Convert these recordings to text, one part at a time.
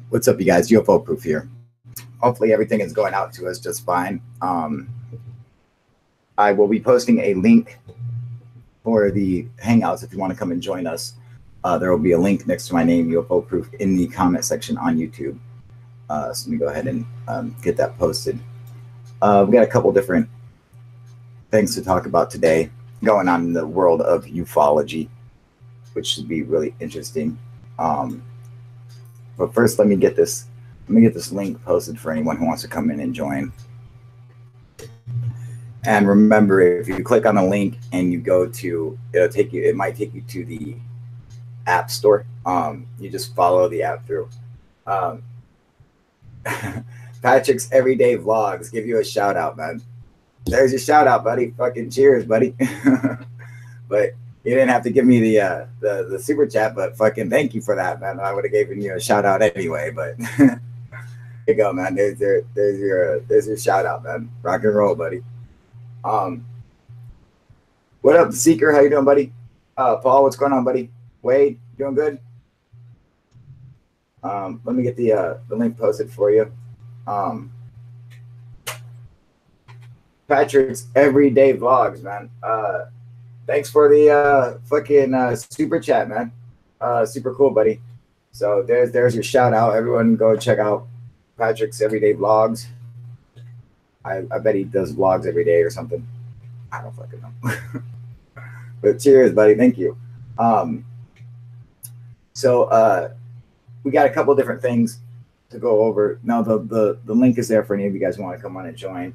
What's up, you guys? UFO Proof here. Hopefully everything is going out to us just fine. I will be posting a link for the Hangouts if you want to come and join us. There will be a link next to my name, UFO Proof, in the comment section on YouTube. So let me go ahead and get that posted. We got a couple different things to talk about today going on in the world of ufology, which should be really interesting. But first, let me get this link posted for anyone who wants to come in and join. And remember, if you click on the link and you go to, it might take you to the app store. You just follow the app through. Patrick's Everyday Vlogs, give you a shout out, man. There's your shout out, buddy. Fucking cheers, buddy. But you didn't have to give me the super chat, but fucking thank you for that, man. I would have given you a shout out anyway, but there you go, man. There's your shout out, man. Rock and roll, buddy. What up, Seeker? How you doing, buddy? Paul, what's going on, buddy? Wade, doing good? Let me get the link posted for you. Patrick's Everyday Vlogs, man. Thanks for the fucking super chat, man. Super cool, buddy. So there's your shout out. Everyone go check out Patrick's Everyday Vlogs. I bet he does vlogs every day or something. I don't fucking know. But cheers, buddy. Thank you. So we got a couple different things to go over. Now the link is there for any of you guys who want to come on and join.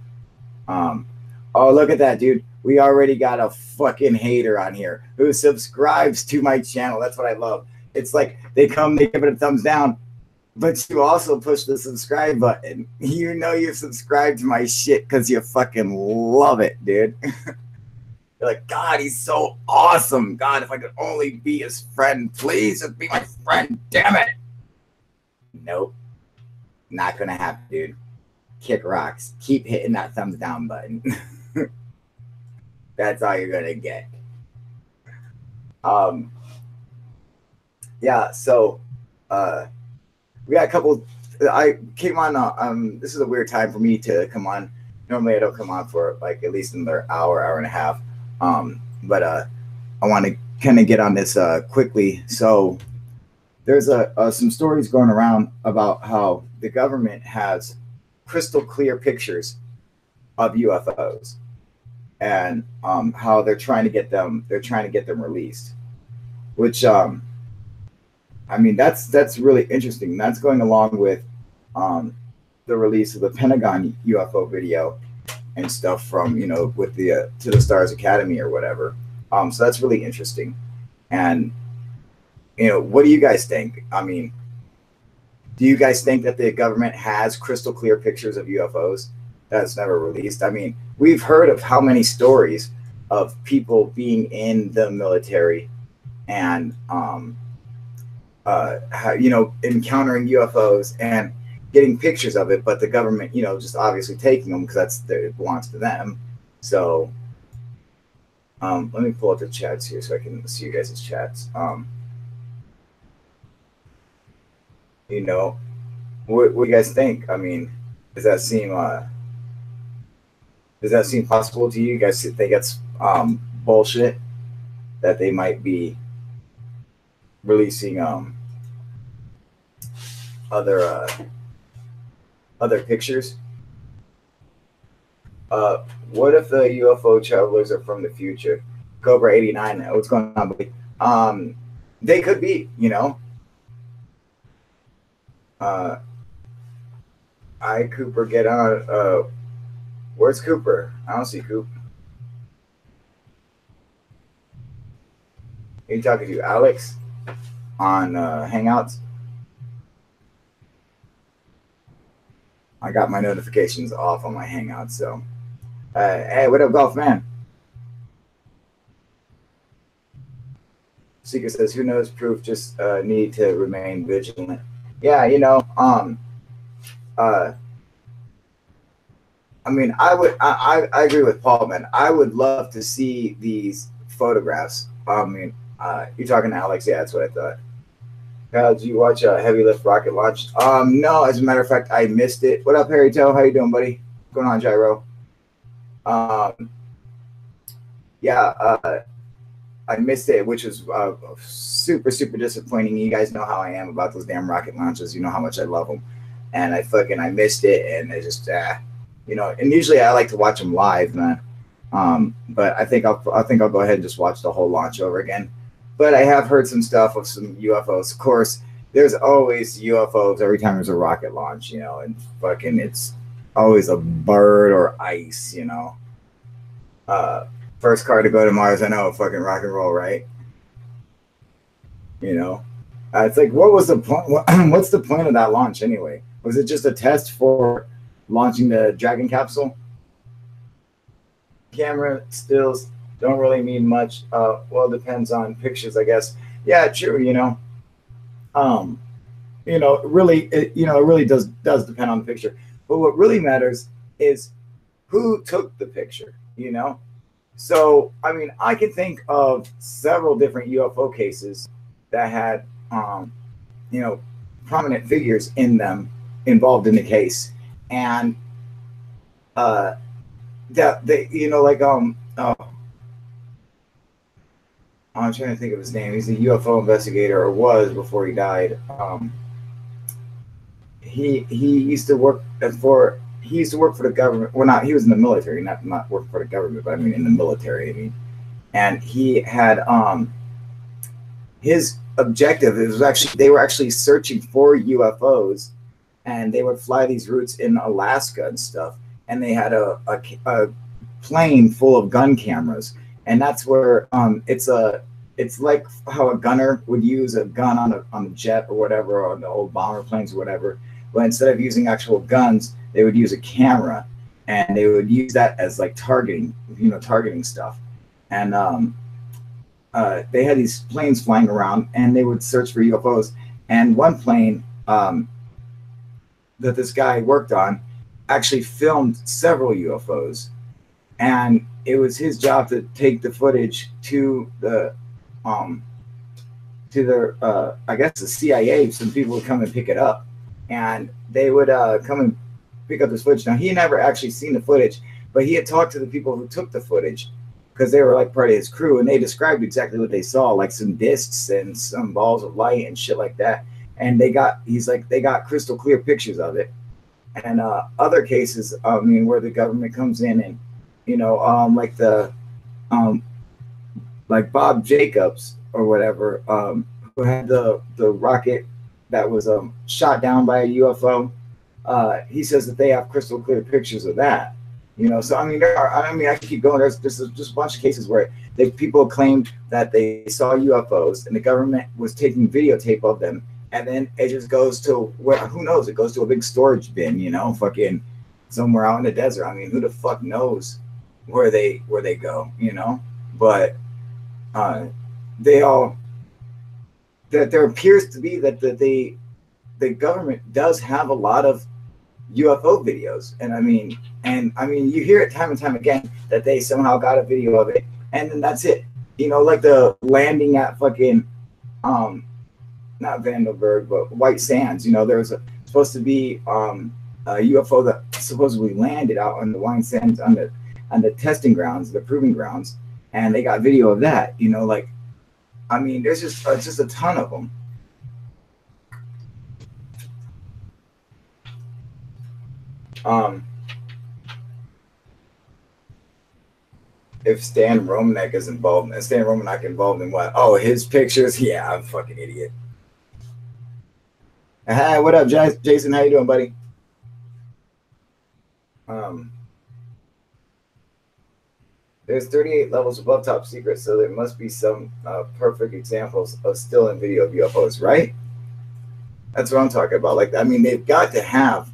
Oh, look at that, dude. We already got a fucking hater on here who subscribes to my channel. That's what I love. It's like they give it a thumbs down, but you also push the subscribe button. You know you subscribe to my shit because you fucking love it, dude. You're like, God, he's so awesome. God, if I could only be his friend, please just be my friend. Damn it. Nope. Not gonna happen, dude. Kick rocks. Keep hitting that thumbs down button. That's all you're gonna get. Yeah, so we got a couple. I came on. This is a weird time for me to come on. Normally, I don't come on for like at least another hour and a half. But I want to kind of get on this quickly. So there's some stories going around about how the government has crystal clear pictures of UFOs, and how they're trying to get them released. Which I mean, that's really interesting. That's going along with the release of the Pentagon UFO video and stuff from, with the To the Stars Academy or whatever. So that's really interesting. And what do you guys think? I mean, do you guys think that the government has crystal clear pictures of UFOs that's never released? I mean, we've heard of how many stories of people being in the military and encountering UFOs and getting pictures of it, but the government, just obviously taking them because it belongs to them. So let me pull up the chats here so I can see you guys' chats. What do you guys think? I mean, does that seem possible to you? You guys think it's bullshit that they might be releasing other pictures? What if the UFO travelers are from the future? Cobra 89, what's going on, buddy? They could be, Cooper, get on. Where's Cooper? I don't see Coop. Are you talking to Alex on Hangouts? I got my notifications off on my Hangouts, so. Hey, what up, Golf Man? Seeker says, who knows, proof, just need to remain vigilant. Yeah, I mean, I agree with Paul, man. I would love to see these photographs. I mean, you're talking to Alex? Yeah, that's what I thought. Did you watch a heavy lift rocket launch? No, as a matter of fact, I missed it. What up, Harry Toe? How you doing, buddy? What's going on, Gyro? Um, yeah, I missed it, which was super, super disappointing. You guys know how I am about those damn rocket launches. You know how much I love them, and I missed it, and I just And usually I like to watch them live, man. But I think I'll go ahead and just watch the whole launch over again. But I have heard some stuff of some UFOs. Of course, there's always UFOs every time there's a rocket launch, and it's always a bird or ice, First car to go to Mars, I know, fucking rock and roll, right? It's like, what was the point? What's the point of that launch anyway? Was it just a test for launching the Dragon capsule? Camera stills don't really mean much. Well, it depends on pictures, I guess. Yeah, true. It really does depend on the picture. But what really matters is who took the picture. So, I mean, I can think of several different UFO cases that had, prominent figures in them involved in the case, and that they, I'm trying to think of his name. He's a UFO investigator, or was before he died. He used to work for the government. Well, not he was in the military, not working for the government, but I mean in the military. I mean, and he had his objective. It was actually they were actually searching for UFOs, and they would fly these routes in Alaska and stuff. And they had a plane full of gun cameras, and that's where it's like how a gunner would use a gun on a jet or whatever, or on the old bomber planes or whatever. But instead of using actual guns, they would use a camera, and they would use that as like targeting stuff. And they had these planes flying around, and they would search for UFOs. And one plane that this guy worked on actually filmed several UFOs, and it was his job to take the footage to the I guess the CIA. Some people would come and pick it up, and they would come and pick up this footage. Now, he never actually seen the footage, but he had talked to the people who took the footage, because they were like part of his crew, and they described exactly what they saw, like some discs and some balls of light and shit like that. And they got crystal clear pictures of it. And other cases, I mean, where the government comes in and, like Bob Jacobs or whatever, who had the rocket that was shot down by a UFO. He says that they have crystal clear pictures of that. So I mean, I can keep going. There's just a bunch of cases where people claimed that they saw UFOs, and the government was taking videotape of them, and then it just goes to who knows? It goes to a big storage bin, fucking somewhere out in the desert. I mean, who the fuck knows where they go, But there appears to be that the government does have a lot of UFO videos, and I mean, you hear it time and time again that they somehow got a video of it, and then that's it. Like the landing at fucking not Vandenberg, but White Sands. There was supposed to be a UFO that supposedly landed out on the White Sands on the testing grounds, the proving grounds, and they got video of that. There's just a ton of them. If Stan Romanek is involved, in what? Oh, his pictures? Yeah, I'm a fucking idiot. Hi, what up, Jason? How you doing, buddy? There's 38 levels above top secret, so there must be some perfect examples of still in video of UFOs, right? That's what I'm talking about. Like, they've got to have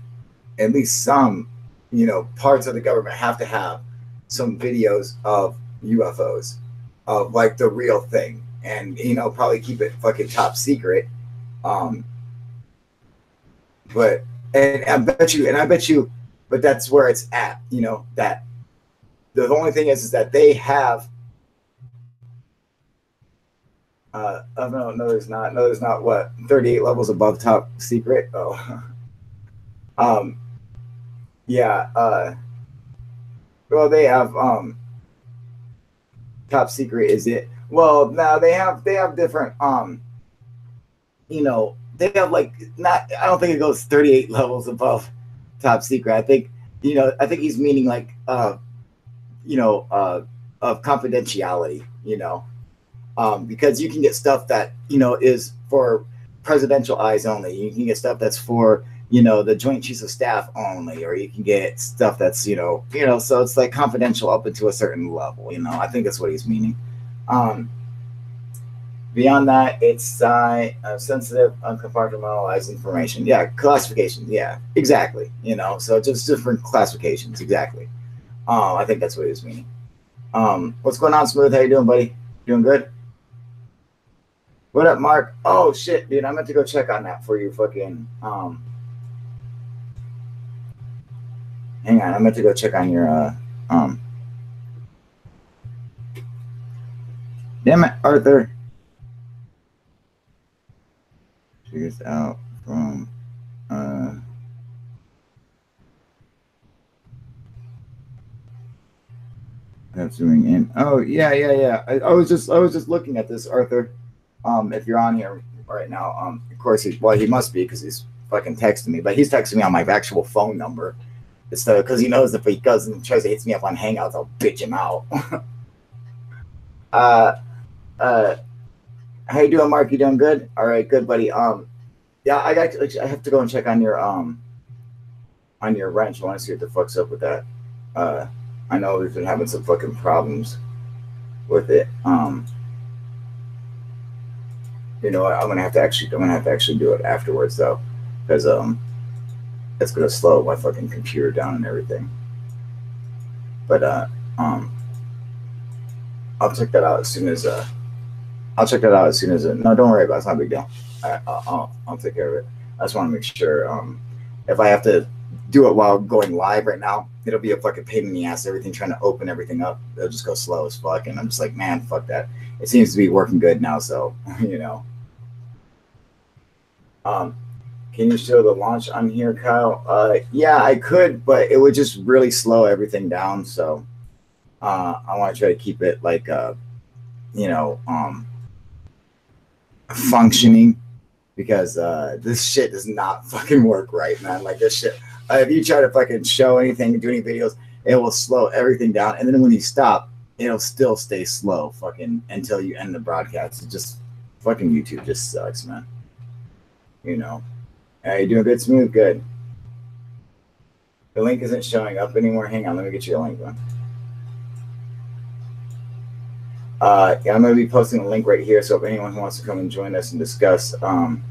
at least some, parts of the government have to have some videos of UFOs, of like the real thing, and probably keep it fucking top secret. But I bet you, but that's where it's at. That the only thing is that they have No, no, there's not. No, there's not. What 38 levels above top secret? Oh, um, yeah. Well, they have top secret. Is it? Well, now they have different they have like not. I don't think it goes 38 levels above top secret. I think I think he's meaning like you know of confidentiality. Because you can get stuff that is for presidential eyes only. You can get stuff that's for the Joint Chiefs of Staff only, or you can get stuff that's so it's like confidential up into a certain level. I think that's what he's meaning. Um, Beyond that, it's sensitive, uncompartmentalized information. Yeah, classifications. Yeah, exactly. So just different classifications. Exactly. I think that's what he's meaning. What's going on, Smooth? How you doing, buddy? Doing good? What up, Mark? Oh shit, dude! I meant to go check on that for you. Fucking hang on, I meant to go check on your Damn it, Arthur. Figures out from that's zooming in. Oh yeah. I was just looking at this, Arthur. If you're on here right now, of course he must be because he's fucking texting me, but he's texting me on my actual phone number. So because he knows if he goes and tries to hit me up on Hangouts, I'll bitch him out. uh, how you doing, Mark? You doing good? All right, good, buddy. Yeah, I have to go and check on your wrench. I want to see what the fuck's up with that. I know we've been having some fucking problems with it. You know what? I'm gonna have to actually do it afterwards though, because it's gonna slow my fucking computer down and everything. But I'll check that out as soon as no, don't worry about it. It's not a big deal. I'll take care of it. I just want to make sure if I have to do it while going live right now, it'll be a fucking pain in the ass. Everything trying to open everything up, it'll just go slow as fuck. And I'm just like, man, fuck that. It seems to be working good now, so Can you show the launch on here, Kyle? Yeah, I could, but it would just really slow everything down. So I want to try to keep it like functioning, because this shit does not fucking work right, man. Like this shit, if you try to fucking show anything, do any videos, it will slow everything down, and then when you stop, it'll still stay slow fucking until you end the broadcast. It just fucking YouTube just sucks, man. You doing good, Smooth? Good. The link isn't showing up anymore. Hang on, let me get you a link, man. Yeah, I'm going to be posting a link right here, so if anyone who wants to come and join us and discuss the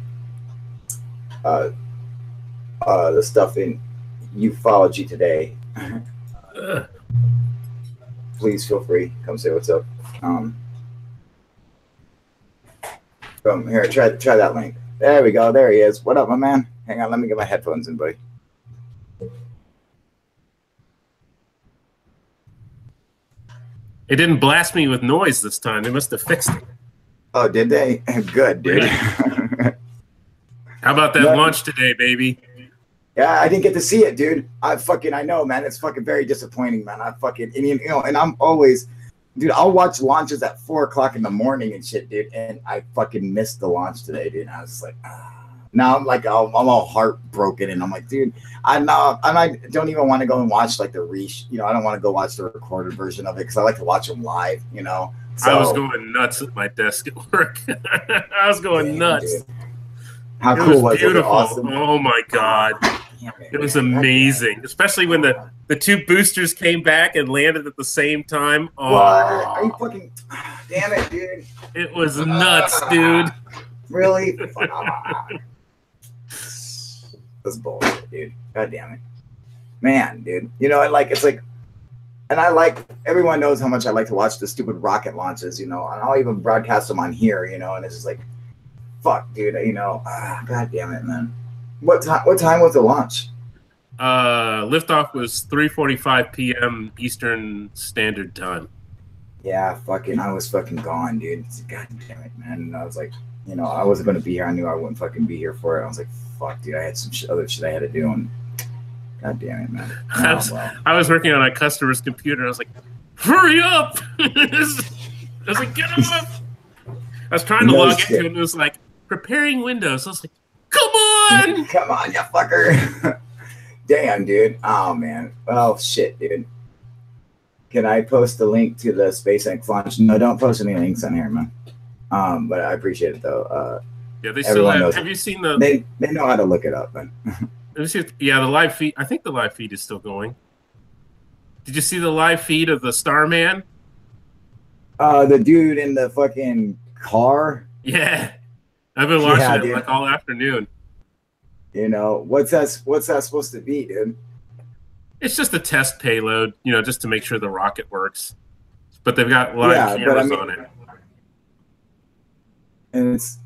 stuff in ufology today, please feel free. Come say what's up. Here, try that link. There we go. There he is. What up, my man? Hang on, let me get my headphones in, buddy. It didn't blast me with noise this time. They must have fixed it. Oh, did they? Good, dude. How about that launch today, baby? Yeah, I didn't get to see it, dude. I know, man. It's fucking very disappointing, man. And I'm always, dude, I'll watch launches at 4 o'clock in the morning and shit, dude. And I fucking missed the launch today, dude. And I was just like, now I'm like, I'm all heartbroken. And I'm like, dude, I don't even want to go and watch like the I don't want to go watch the recorded version of it because I like to watch them live, So, I was going nuts at my desk at work. I was going nuts. Dude. How cool was it? Beautiful. Awesome. Oh my God. It was amazing, especially when the two boosters came back and landed at the same time. Oh. What? Are you fucking? Damn it, dude! It was nuts, dude. Really? That's bullshit, dude. God damn it, man, dude. And I like. Everyone knows how much I like to watch the stupid rocket launches, and I'll even broadcast them on here, and it's just like, fuck, dude. God damn it, man. What time was the launch? Liftoff was 3:45 p.m. Eastern Standard Time. Yeah, fucking, I was fucking gone, dude. God damn it, man. And I was like, you know, I wasn't gonna be here. I knew I wouldn't fucking be here for it. I was like, fuck, dude. I had some other shit I had to do, and god damn it, man. Oh well. I was working on a customer's computer. I was like, hurry up! I was like, get up! I was trying to log into it, and it was like, preparing Windows. I was like, come on! Come on, you fucker. Damn, dude. Oh, man. Oh, shit, dude. Can I post the link to the SpaceX launch? No, don't post any links on here, man. But I appreciate it, though. Yeah, they still have you seen the... They know how to look it up, man. Yeah, the live feed. I think the live feed is still going. Did you see the live feed of the Starman? The dude in the fucking car? Yeah. I've been watching it like all afternoon. You know, what's that supposed to be, dude? It's just a test payload, you know, just to make sure the rocket works. But they've got live cameras on it. And it's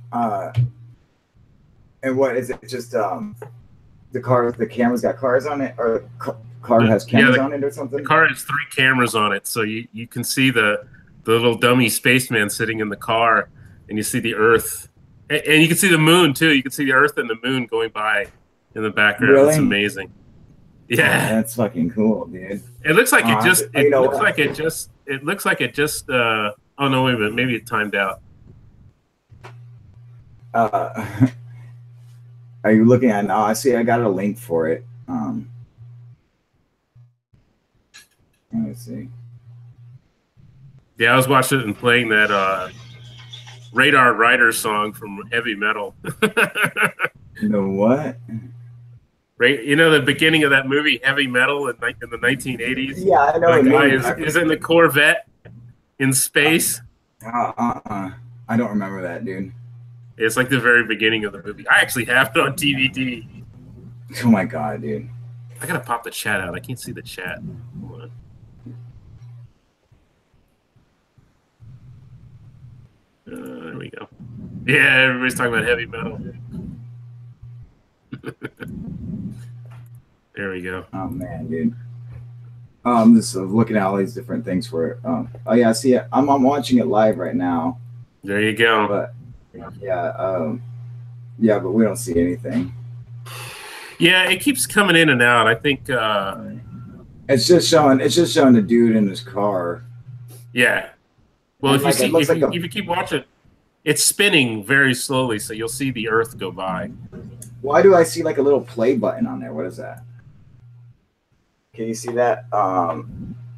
and what is it? Just the camera's got cars on it, or the car has cameras on it, or something? The car has 3 cameras on it, so you can see the little dummy spaceman sitting in the car, and you see the Earth, and you can see the moon too. You can see the Earth and the moon going by in the background. Really? It's amazing. Yeah, that's fucking cool, dude. It looks like it just. It looks like it just. It looks like it just. Oh no! Wait a minute. Maybe it timed out. Are you looking at? I see. I got a link for it. Let's see. Yeah, I was watching it and playing that Radar Rider song from Heavy Metal. The what? Right, you know the beginning of that movie, Heavy Metal, in the 1980s. Yeah, I know. The guy is in the Corvette in space. I don't remember that, dude. It's like the very beginning of the movie. I actually have it on DVD. Oh my god, dude! I gotta pop the chat out. I can't see the chat. Hold on. There we go. Yeah, everybody's talking about Heavy Metal. There we go. Oh man, dude. I'm just looking at all these different things for it. Oh yeah, I see it. I'm watching it live right now. There you go. But yeah, but we don't see anything. Yeah, it keeps coming in and out. I think it's just showing the dude in his car. Yeah. Well, if you keep watching, it's spinning very slowly, so you'll see the Earth go by. Why do I see like a little play button on there? What is that? Can you see that?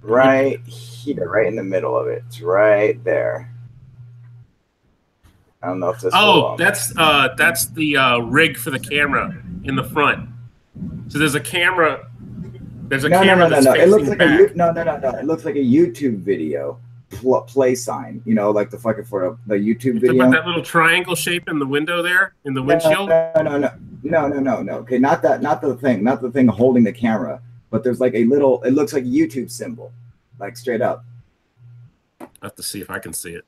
Right here, right in the middle of it. It's right there. I don't know if this. Oh, that's the rig for the camera in the front. So there's a camera. There's a camera. No. It looks like no. It looks like a YouTube video play sign. You know, like the fucking for the YouTube video. About that little triangle shape in the window there in the windshield. No. Okay, not the thing holding the camera. But there's like a little. It looks like a YouTube symbol, like straight up. I have to see if I can see it.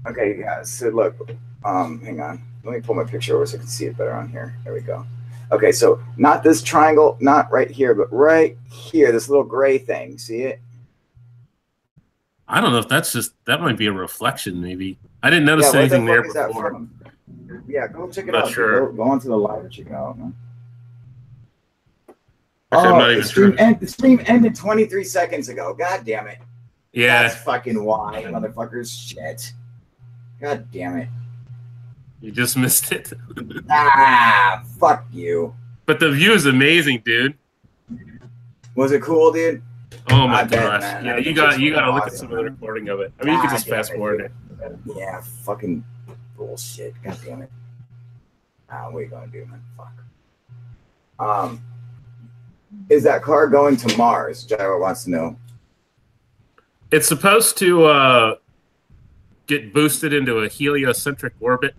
Okay, yeah. So look, hang on. Let me pull my picture over so I can see it better on here. There we go. Okay, so not this triangle, not right here, but right here, this little gray thing. See it? I don't know if that might be a reflection. Maybe I didn't notice anything there before. Yeah, go check it out. Sure. Go onto the live and check it out, man. Actually, I'm not even sure. The stream ended 23 seconds ago. God damn it. Yeah. That's fucking why, motherfuckers. Shit. God damn it. You just missed it. Fuck you. But the view is amazing, dude. Was it cool, dude? Oh my gosh. Yeah, you gotta look at some of the recording of it. I mean, you can just fast forward it. Yeah, fucking bullshit. God damn it. What are you gonna do, man? Fuck. Is that car going to Mars? Gyro wants to know. It's supposed to get boosted into a heliocentric orbit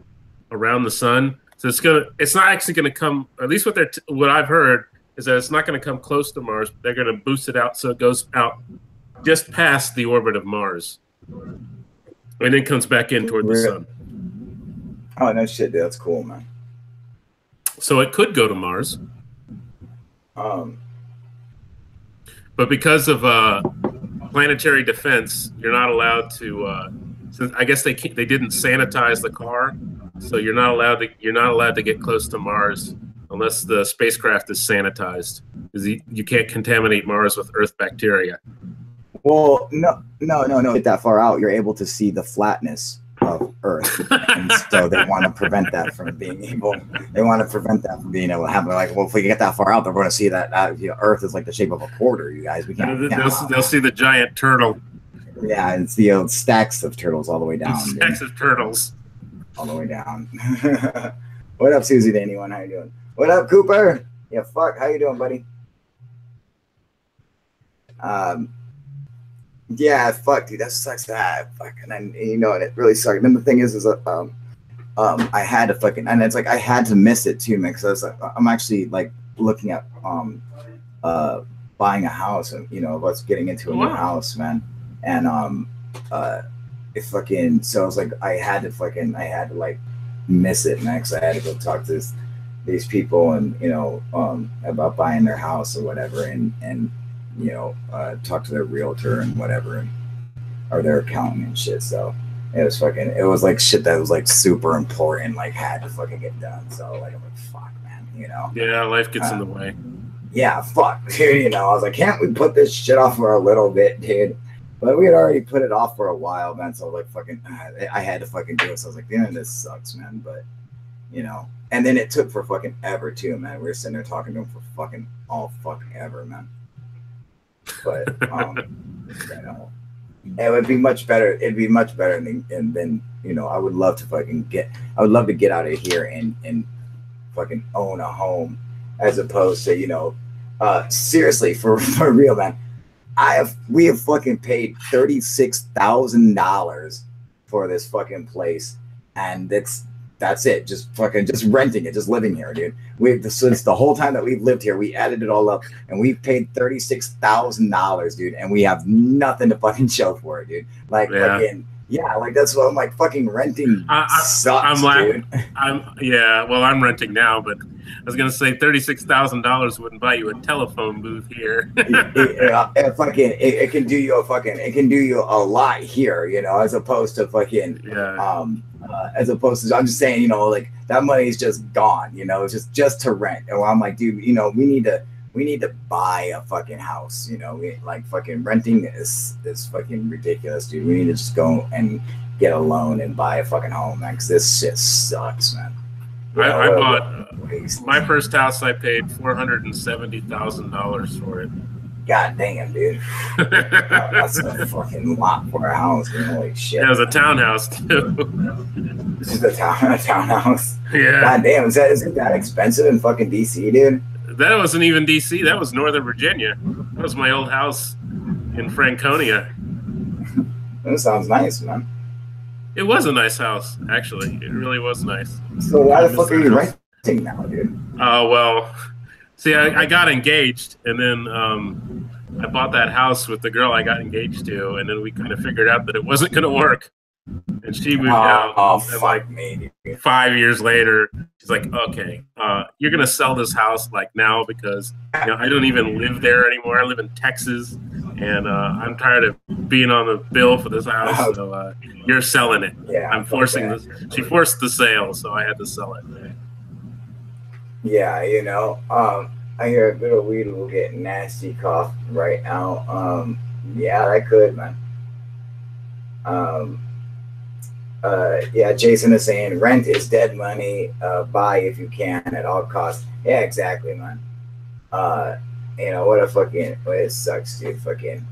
around the sun. So it's not actually gonna come. At least what I've heard is that it's not gonna come close to Mars. They're gonna boost it out so it goes out just past the orbit of Mars, and then comes back in toward the sun. Oh no shit, dude. That's cool, man. So it could go to Mars. But because of planetary defense, you're not allowed to. Since I guess they didn't sanitize the car, so you're not allowed to get close to Mars unless the spacecraft is sanitized, because you can't contaminate Mars with Earth bacteria. Well, no. Get that far out, you're able to see the flatness of Earth, and so they want to prevent that from being able. They want to prevent that from being able to happen. Like, well, if we get that far out, they're going to see that Earth is like the shape of a quarter. You guys, we can't. They'll see the giant turtle. Yeah, and see stacks of turtles all the way down. Stacks of turtles all the way down. What up, Susie? To anyone? How you doing? What up, Cooper? Yeah, fuck. How you doing, buddy? Yeah, fuck, dude, that sucks. That fucking, and it really sucked. And then the thing is I had to fucking, and it's like I had to miss it too, man. Because I was like, I'm actually like looking at buying a house, and what's getting into a new house, man. And it fucking, so I was like, I had to like miss it, man. Because I had to go talk to these people, and about buying their house or whatever, and talk to their realtor and whatever, or their accountant and shit. So it was like shit that was like super important, like had to fucking get done. So like I'm like, fuck, man, Yeah, life gets in the way. Yeah, fuck, dude. I was like, can't we put this shit off for a little bit, dude? But we had already put it off for a while, man. So like fucking, I had to fucking do it. So I was like, damn, this sucks, man. But and then it took for fucking ever too, man. We were sitting there talking to him for fucking all fucking ever, man. But it would be much better. It'd be much better than I would love to get out of here and fucking own a home, as opposed to seriously, for real, man. We have fucking paid $36,000 for this fucking place, and that's it. Just renting it, just living here, dude. Since the whole time that we've lived here, we added it all up, and we've paid $36,000, dude, and we have nothing to fucking show for it, dude. Like, fucking, yeah, like that's what I'm like. Fucking renting sucks, dude. Well, I'm renting now, but I was gonna say $36,000 wouldn't buy you a telephone booth here. It can do you a lot here, as opposed to fucking as opposed to, I'm just saying, like that money is just gone, it's just to rent. And I'm like, dude, we need to buy a fucking house, like fucking renting is fucking ridiculous, dude. We need to just go and get a loan and buy a fucking home, man, because this shit sucks, man. I bought my first house. I paid $470,000 for it. God damn, dude. That's a fucking lot for a house, dude. Holy shit. Yeah, it was a townhouse too. This is a townhouse. Yeah. God damn, is it that expensive in fucking DC, dude? That wasn't even DC. That was Northern Virginia. That was my old house in Franconia. That sounds nice, man. It was a nice house, actually. It really was nice. So why the fuck are you renting now, dude? Well, see, I got engaged, and then I bought that house with the girl I got engaged to, and then we kind of figured out that it wasn't going to work. And she moved out. And like me, 5 years later, she's like, okay, you're going to sell this house like now, because I don't even live there anymore. I live in Texas, and I'm tired of being on the bill for this house. So you're selling it. Yeah, I'm forcing this. She forced the sale, so I had to sell it. Yeah, I hear a bit of weed will get nasty cough right now. Yeah, that could, man. Yeah, Jason is saying rent is dead money. Buy if you can at all costs. Yeah, exactly, man. It sucks, dude. Fucking.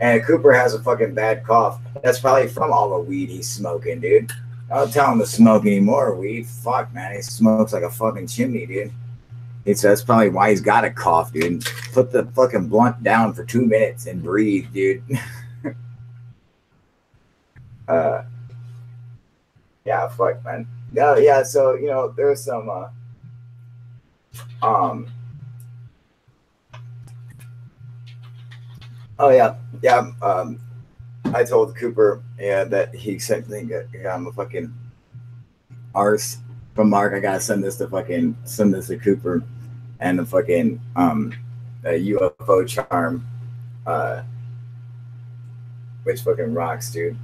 And Cooper has a fucking bad cough. That's probably from all the weed he's smoking, dude. Don't tell him to smoke any more weed. Fuck, man. He smokes like a fucking chimney, dude. That's probably why he's got a cough, dude. Put the fucking blunt down for 2 minutes and breathe, dude. Yeah, fuck, man. Yeah, so there's some I told Cooper that he sent me a fucking arse from Mark. I gotta send this to Cooper, and the fucking a UFO charm uh, which fucking rocks, dude.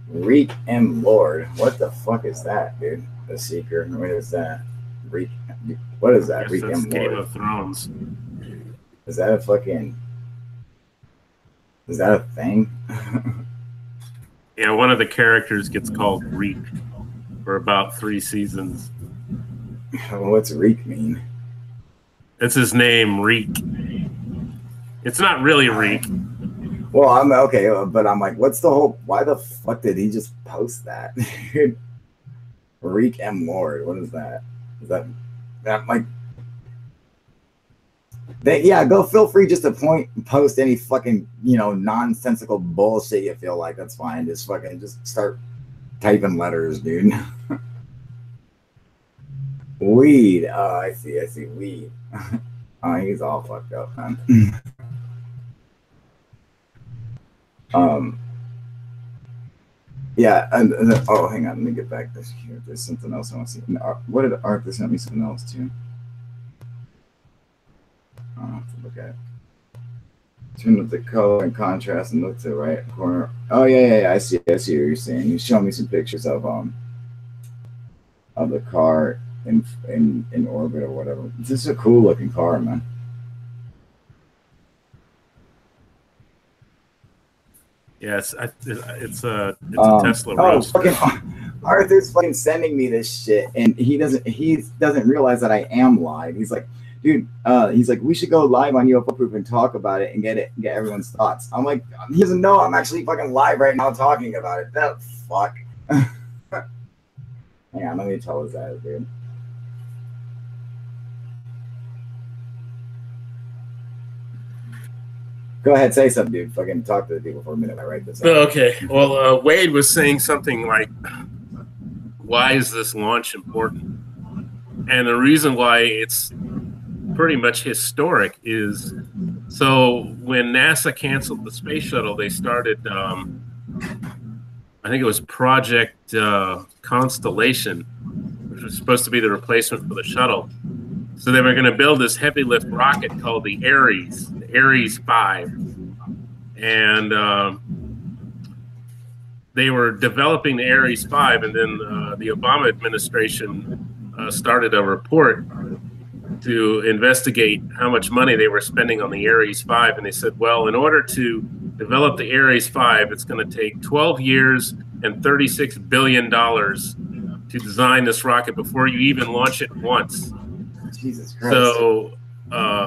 Reek M Lord. What the fuck is that, dude? The Seeker. What is that? Reek. What is that? Reek M Lord. Game of Thrones. Is that a fucking? Is that a thing? Yeah, one of the characters gets called Reek for about 3 seasons. What's Reek mean? It's his name, Reek. It's not really Reek. Well, I'm okay, but I'm like, what's the whole? Why the fuck did he just post that? Reek M Lord. What is that? Is that like? Yeah, go. Feel free just to post any fucking nonsensical bullshit you feel like. That's fine. Just start typing letters, dude. Weed. Oh, I see. Weed. Oh, he's all fucked up, man. Yeah, and oh, hang on, let me get back this here. There's something else I want to see. What did Arthur sent me something else too? I'll have to look at it. Turn up the color and contrast and look to the right corner. Oh yeah. I see what you're saying. You show me some pictures of the car in orbit or whatever. This is a cool looking car, man. Yeah, it's a Tesla Roadster. Arthur's fucking sending me this shit, and he doesn't realize that I am live. He's like, dude, he's like, we should go live on UFO Proof and talk about it and get everyone's thoughts. I'm like, he doesn't know I'm actually fucking live right now talking about it. That fuck. Hang on, let me tell his ass, dude. Go ahead, say something, dude. Fucking talk to the people for a minute. I write this out. Okay. Well, Wade was saying something like, why is this launch important? And the reason why it's pretty much historic is, so when NASA canceled the space shuttle, they started, I think it was Project Constellation, which was supposed to be the replacement for the shuttle. So they were going to build this heavy lift rocket called the Ares 5. And they were developing the Ares 5, and then the Obama administration started a report to investigate how much money they were spending on the Ares 5. And they said, well, in order to develop the Ares 5, it's going to take 12 years and $36 billion to design this rocket before you even launch it once. Jesus Christ. So the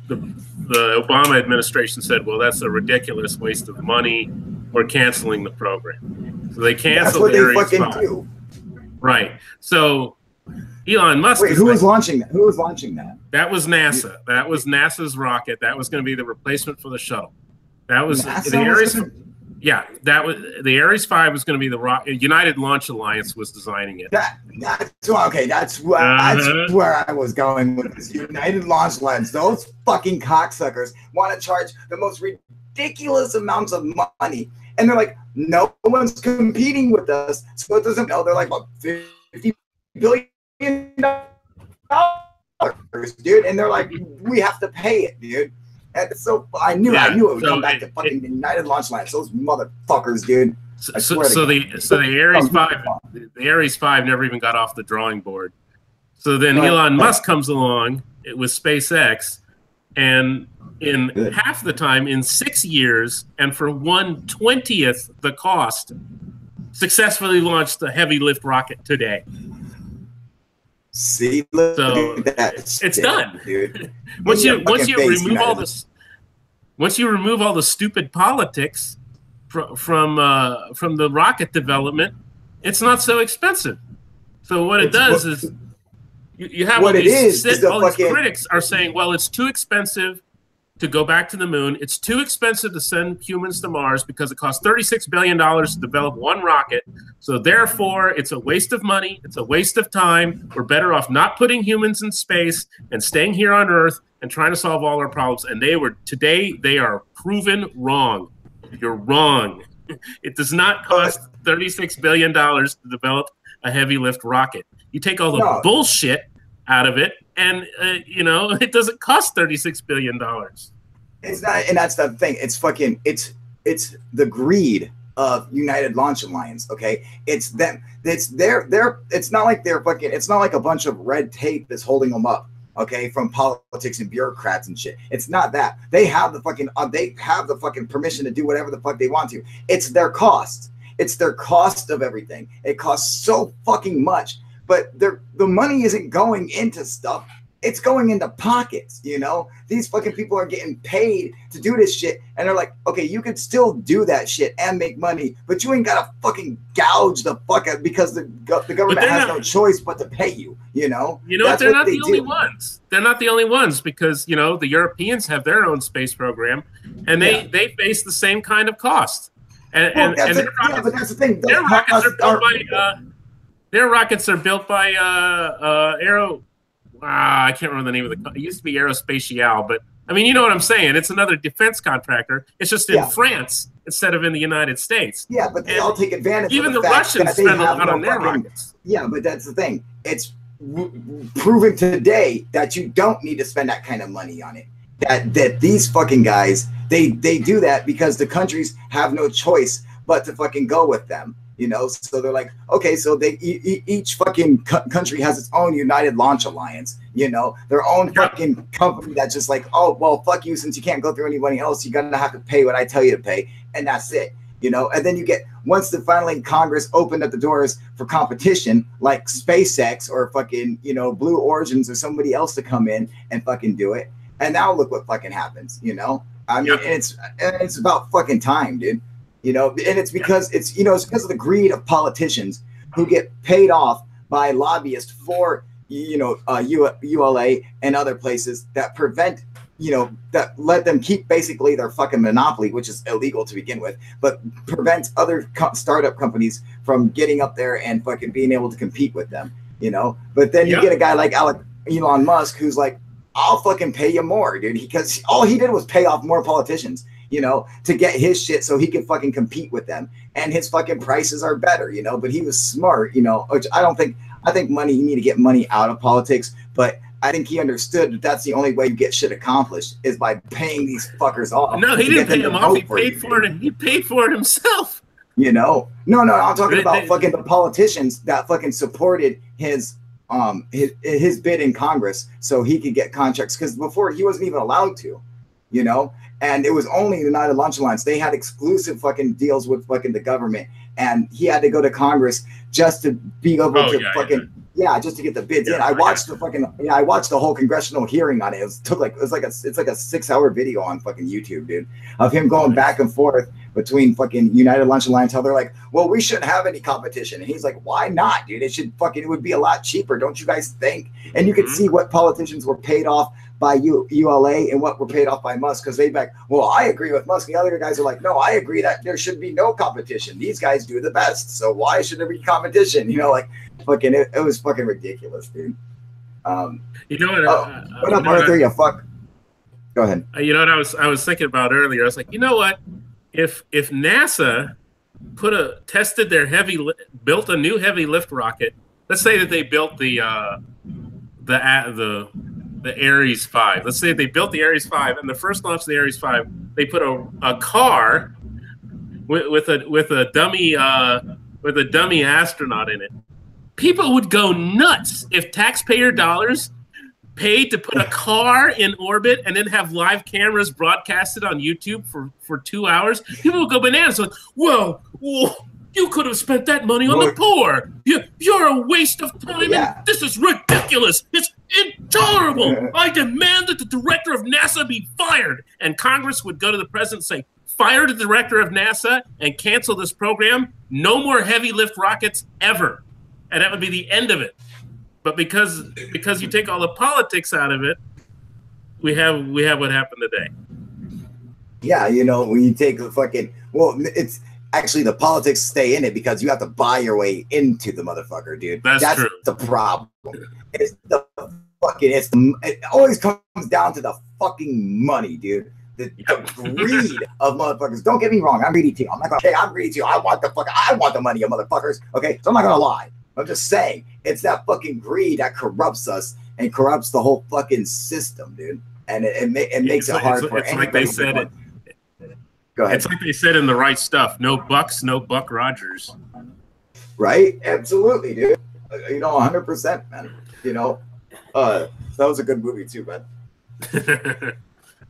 Obama administration said, well, that's a ridiculous waste of money. We're canceling the program. So they canceled the Ares 5. That's what they fucking do. Right. So Elon Musk. Wait, who was launching that? Who was launching that? That was NASA. That was NASA's rocket. That was going to be the replacement for the shuttle. That was the Ares. Yeah, that was the Ares 5 was going to be the rocket. United Launch Alliance was designing it. That's where I was going with this. United Launch Alliance. Those fucking cocksuckers want to charge the most ridiculous amounts of money, and they're like, no one's competing with us, so it doesn't. No, they're like, well, $50 billion, dude, and they're like, we have to pay it, dude. And so I knew it would come back to fucking United Launch Alliance. Those motherfuckers, dude. So the Ares 5, the Ares 5 never even got off the drawing board. So then Elon Musk comes along with SpaceX, and in half the time, in 6 years, and for 1/20th the cost, successfully launched a heavy lift rocket today. See, so it's done, dude. once you remove all this, once you remove all the stupid politics from the rocket development, it's not so expensive. So what it does is you have all these critics are saying, well, it's too expensive to go back to the moon. It's too expensive to send humans to Mars because it costs $36 billion to develop one rocket. So therefore, it's a waste of money. It's a waste of time. We're better off not putting humans in space and staying here on Earth and trying to solve all our problems. And today they are proven wrong. You're wrong. It does not cost $36 billion to develop a heavy lift rocket. You take all the bullshit out of it, and it doesn't cost $36 billion. It's not, and that's the thing. It's fucking. It's the greed of United Launch Alliance. Okay, it's them. It's their. It's not like they're fucking. It's not like a bunch of red tape that's holding them up. Okay, from politics and bureaucrats and shit. It's not that. They have the fucking. They have the fucking permission to do whatever the fuck they want to. It's their cost. It's their cost of everything. It costs so fucking much, but the money isn't going into stuff. It's going into pockets, you know? These fucking people are getting paid to do this shit. And they're like, okay, you can still do that shit and make money, but you ain't got to fucking gouge the fuck out because the government has no choice but to pay you, you know? You know what? They're not the only ones. They're not the only ones because, you know, the Europeans have their own space program and they face the same kind of cost. And but that's the thing. Their rockets are built by Aero. I can't remember the name of the. It used to be Aerospatiale, but I mean, you know what I'm saying. It's another defense contractor. It's just in France instead of in the United States. Yeah, but they all take advantage. Even of the Russians spend a lot on their rockets. Yeah, but that's the thing. It's proven today that you don't need to spend that kind of money on it. That these fucking guys they do that because the countries have no choice but to fucking go with them. You know, so they're like, okay, so they each fucking country has its own United Launch Alliance, you know, their own fucking company that's just like, oh, well, fuck you, since you can't go through anybody else, you're gonna have to pay what I tell you to pay, and that's it, you know. And then you get, once finally Congress opened up the doors for competition, like SpaceX or fucking, you know, Blue Origins or somebody else to come in and fucking do it, and now look what fucking happens, you know. I mean, and it's about fucking time, dude. You know, and it's because it's because of the greed of politicians who get paid off by lobbyists for, you know, ULA and other places that prevent, you know, that let them keep basically their fucking monopoly, which is illegal to begin with, but prevents other startup companies from getting up there and fucking being able to compete with them, you know. But then you get a guy like Elon Musk who's like, I'll fucking pay you more, dude, because all he did was pay off more politicians, you know, to get his shit so he can fucking compete with them. And his fucking prices are better, you know, but he was smart, you know, which I think money, you need to get money out of politics, but I think he understood that that's the only way you get shit accomplished is by paying these fuckers off. No, he didn't pay them off. He paid for it. He paid for it himself. You know, no, I'm talking about fucking the politicians that fucking supported his bid in Congress so he could get contracts, because before he wasn't even allowed to, you know. And it was only the United Launch Alliance. They had exclusive fucking deals with fucking the government, and he had to go to Congress just to be able to just to get the bids in. I watched the whole congressional hearing on it. It's like a 6-hour video on fucking YouTube, dude, of him going back and forth between fucking United Launch Alliance. How they're like, well, we shouldn't have any competition, and he's like, why not, dude? It would be a lot cheaper, don't you guys think? And you could see what politicians were paid off by ULA and what were paid off by Musk, because they'd be like, well, I agree with Musk. The other guys are like, no, I agree that there should be no competition. These guys do the best, so why should there be competition? You know, like fucking, it was fucking ridiculous, dude. You know what? What up, Arthur? You fuck. Go ahead. You know what I was thinking about earlier? I was like, you know what? If NASA built a new heavy lift rocket, let's say that they built the Ares 5. Let's say they built the Ares 5, and the first launch of the Ares 5, they put a car with a dummy astronaut in it. People would go nuts if taxpayer dollars paid to put a car in orbit and then have live cameras broadcasted on YouTube for 2 hours. People would go bananas. Like, whoa, you could have spent that money on the poor. You're a waste of time. And this is ridiculous. It's intolerable. I demand that the director of NASA be fired. And Congress would go to the president and say, fire the director of NASA and cancel this program. No more heavy lift rockets ever. And that would be the end of it. But because you take all the politics out of it, we have what happened today. Yeah, you know, when you take the fucking, well, it's actually the politics stay in it because you have to buy your way into the motherfucker, dude. That's true. The problem. It always comes down to the fucking money, dude. The greed of motherfuckers. Don't get me wrong, I'm greedy too. I'm not gonna, okay, I'm greedy too. I want the money, you motherfuckers. Okay, so I'm not gonna lie. I'm just saying, it's that fucking greed that corrupts us and corrupts the whole fucking system, dude. and it makes it hard for it's anybody. Like they said it. Go ahead. It's like they said in The Right Stuff: no Bucks, no Buck Rogers. Right? Absolutely, dude. 100%, man. That was a good movie too, man.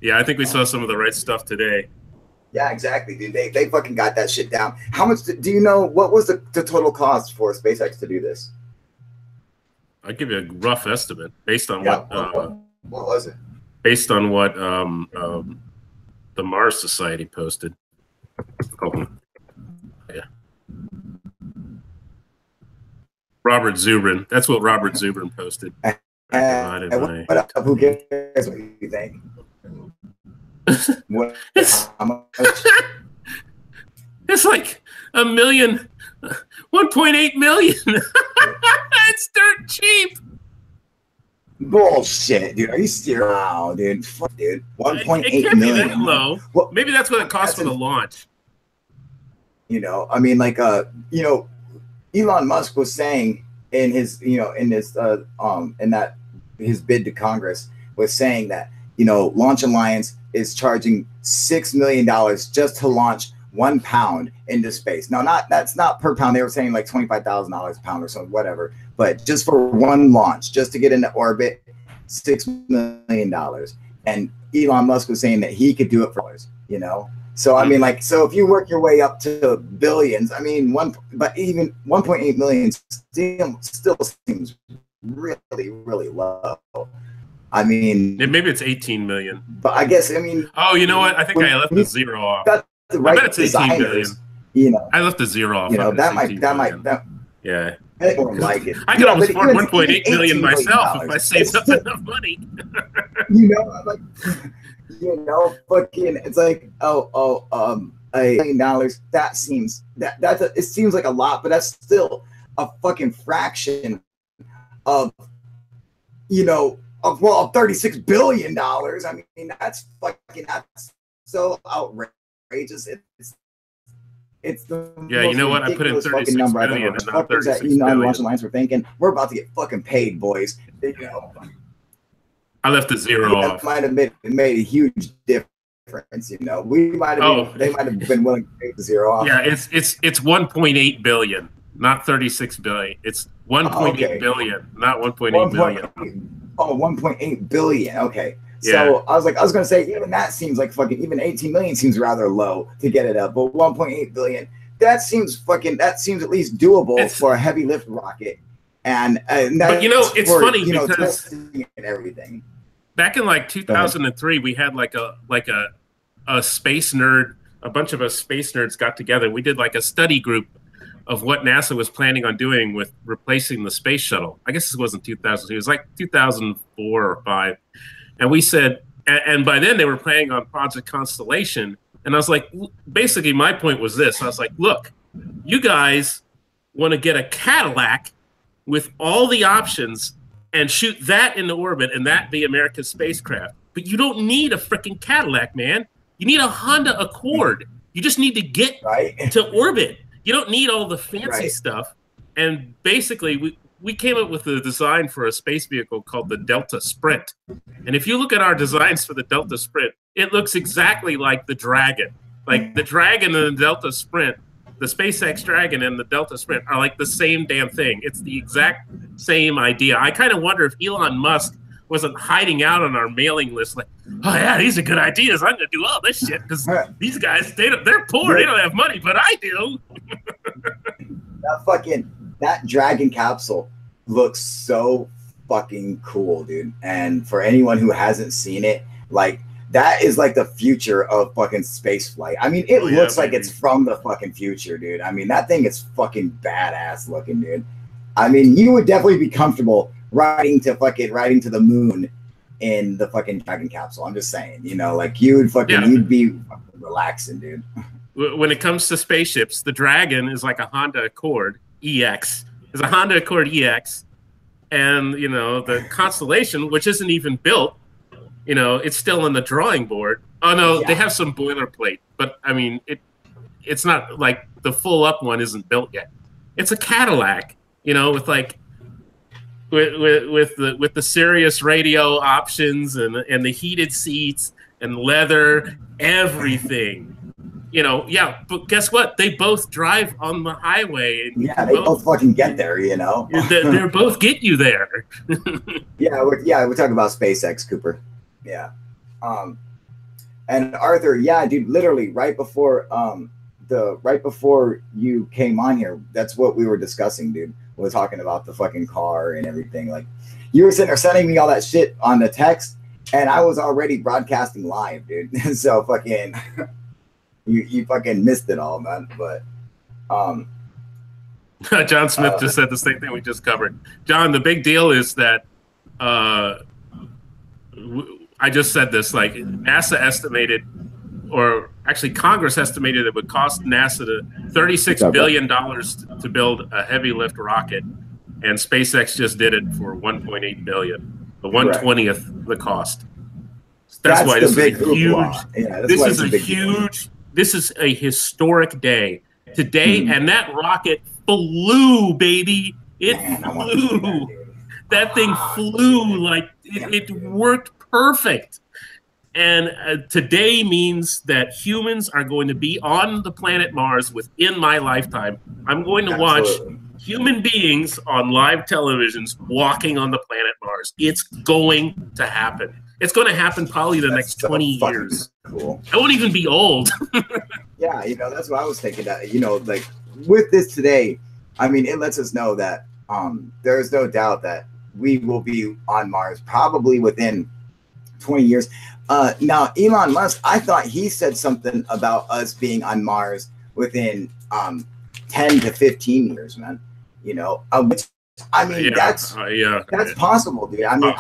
Yeah, I think we saw some of The Right Stuff today. Yeah, exactly, dude. They fucking got that shit down. How much do you know? What was the total cost for SpaceX to do this? I'll give you a rough estimate based on what was it? Based on what the Mars Society posted. Oh, yeah. Robert Zubrin. That's what Robert Zubrin posted. Who cares what you think? It's like $1 million, 1.8 million. It's dirt cheap. Bullshit, dude. Are you serious? Wow, dude. Fuck, dude. 1.8 million. It can't be that low. Well, maybe that's what it costs for the launch. I mean, like, Elon Musk was saying in his, his bid to Congress was saying that, Launch Alliance is charging $6 million just to launch 1 pound into space. Now, that's not per pound. They were saying like $25,000 a pound or something, whatever. But just for one launch, just to get into orbit, $6 million. And Elon Musk was saying that he could do it for, So I mean, like, so if you work your way up to billions, I mean, but even 1.8 million still seems really, really low. I mean, maybe it's 18 million. But I guess, I mean, oh, you know what? I think I left the zero off. I bet it's 18 million. I left the zero off. That might. Yeah. I more like it. I could almost afford 1.8 million myself if I saved up enough money. Fucking, it's like, $1 million. That seems it seems like a lot, but that's still a fucking fraction of, of $36 billion. I mean, that's so outrageous. It's the what? I put in 36 number billion and not fuckers 36 that billion. Launch Alliance were thinking, we're about to get fucking paid, boys. I left the zero off. That might have made a huge difference. We might have they might have been willing to take the zero off. Yeah, it's 1.8 billion, not 36 billion. It's 1.8 billion, not 1.8 million. 1.8 billion. Okay. Yeah. So I was going to say, even that seems like fucking, even 18 million seems rather low to get it up. But 1.8 billion, that seems at least doable for a heavy lift rocket. And but it's funny because and everything. Back in like 2003, we had like a space nerd, a bunch of us space nerds got together. We did like a study group of what NASA was planning on doing with replacing the space shuttle. I guess this wasn't 2000. It was like 2004 or 5. And we said, and by then they were planning on Project Constellation. And I was like, basically my point was this. I was like, look, you guys want to get a Cadillac with all the options and shoot that into orbit and that be America's spacecraft. But you don't need a freaking Cadillac, man. You need a Honda Accord. You just need to get to orbit. You don't need all the fancy stuff. And basically, we came up with a design for a space vehicle called the Delta Sprint. And if you look at our designs for the Delta Sprint, it looks exactly like the Dragon. Like the Dragon and the Delta Sprint, the SpaceX Dragon and the Delta Sprint are like the same damn thing. It's the exact same idea. I kind of wonder if Elon Musk wasn't hiding out on our mailing list like, oh yeah, these are good ideas. I'm going to do all this shit because these guys, they're poor. They don't have money, but I do. That Dragon capsule looks so fucking cool, dude. And for anyone who hasn't seen it, like, that is like the future of fucking space flight. I mean, it looks like it's from the fucking future, dude. I mean, that thing is fucking badass looking, dude. I mean, you would definitely be comfortable riding to the moon in the fucking Dragon capsule. I'm just saying, like you'd be fucking relaxing, dude. When it comes to spaceships, the Dragon is like a Honda Accord EX. It's a Honda Accord EX. And, the Constellation, which isn't even built, it's still on the drawing board. Oh, no, they have some boilerplate. But, I mean, it's not like the full up one isn't built yet. It's a Cadillac, with like, with the Sirius radio options and the heated seats and leather, everything. You know, yeah, but guess what? They both drive on the highway. And yeah, they both fucking get there, you know? They're both get you there. We're talking about SpaceX, Cooper. Yeah. And Arthur, yeah, dude, literally right before you came on here, that's what we were discussing, dude. We were talking about the fucking car and everything. Like, you were sitting there sending me all that shit on the text, and I was already broadcasting live, dude. So fucking you fucking missed it all, man. But John Smith just said the same thing we just covered. John, the big deal is that I just said this, like NASA estimated, or actually Congress estimated it would cost NASA $36 billion to build a heavy lift rocket, and SpaceX just did it for $1.8 billion, the 1/20th the cost. That's why this is a huge. Yeah, this is a historic day today, and that rocket flew, baby. It flew. That thing flew like it worked perfect. And today means that humans are going to be on the planet Mars within my lifetime. I'm going to watch human beings on live televisions walking on the planet Mars. It's going to happen. It's going to happen probably the next 20 years. Cool. I won't even be old. Yeah, you know, that's what I was thinking. That, you know, like with this today, I mean, it lets us know that there is no doubt that we will be on Mars probably within 20 years. Now, Elon Musk, I thought he said something about us being on Mars within 10 to 15 years, man. You know, which, I mean, that's possible, dude. I mean,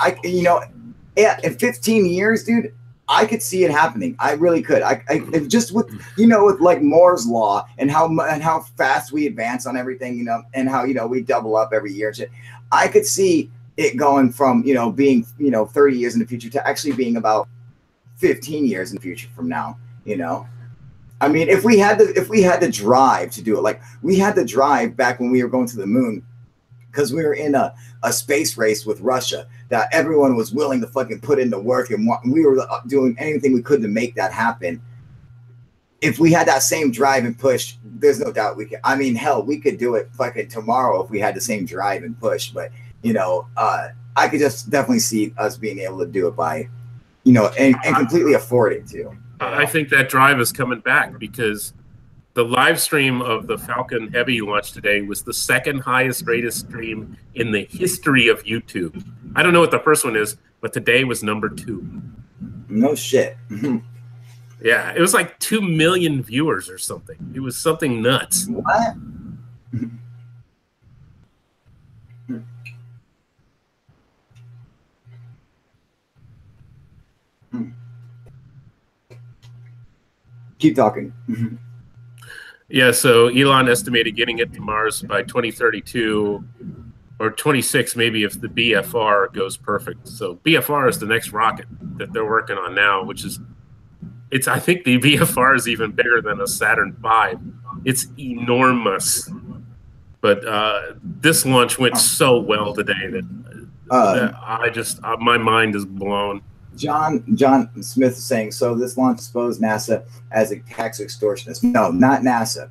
in 15 years, dude, I could see it happening. I really could. I just with, you know, with like Moore's law and how fast we advance on everything, you know, and how, you know, we double up every year and shit. I could see it going from, you know, being, you know, 30 years in the future to actually being about 15 years in the future from now, you know. I mean, if we had to drive to do it, like we had to drive back when we were going to the moon, because we were in a space race with Russia that everyone was willing to fucking put into work, and we were doing anything we could to make that happen. If we had that same drive and push, there's no doubt we could. I mean, hell, we could do it fucking tomorrow if we had the same drive and push. But, you know, I could just definitely see us being able to do it by, you know, and completely afford it too. I think that drive is coming back because the live stream of the Falcon Heavy launch today was the second highest rated stream in the history of YouTube. I don't know what the first one is, but today was number 2. No shit. Yeah, it was like 2 million viewers or something. It was something nuts. What? Keep talking. Yeah, so Elon estimated getting it to Mars by 2032 or 26, maybe if the BFR goes perfect. So BFR is the next rocket that they're working on now, which is, I think the BFR is even bigger than a Saturn V. It's enormous. But this launch went so well today that I just, my mind is blown. John Smith is saying, so this launch exposed NASA as a tax extortionist. No, not NASA.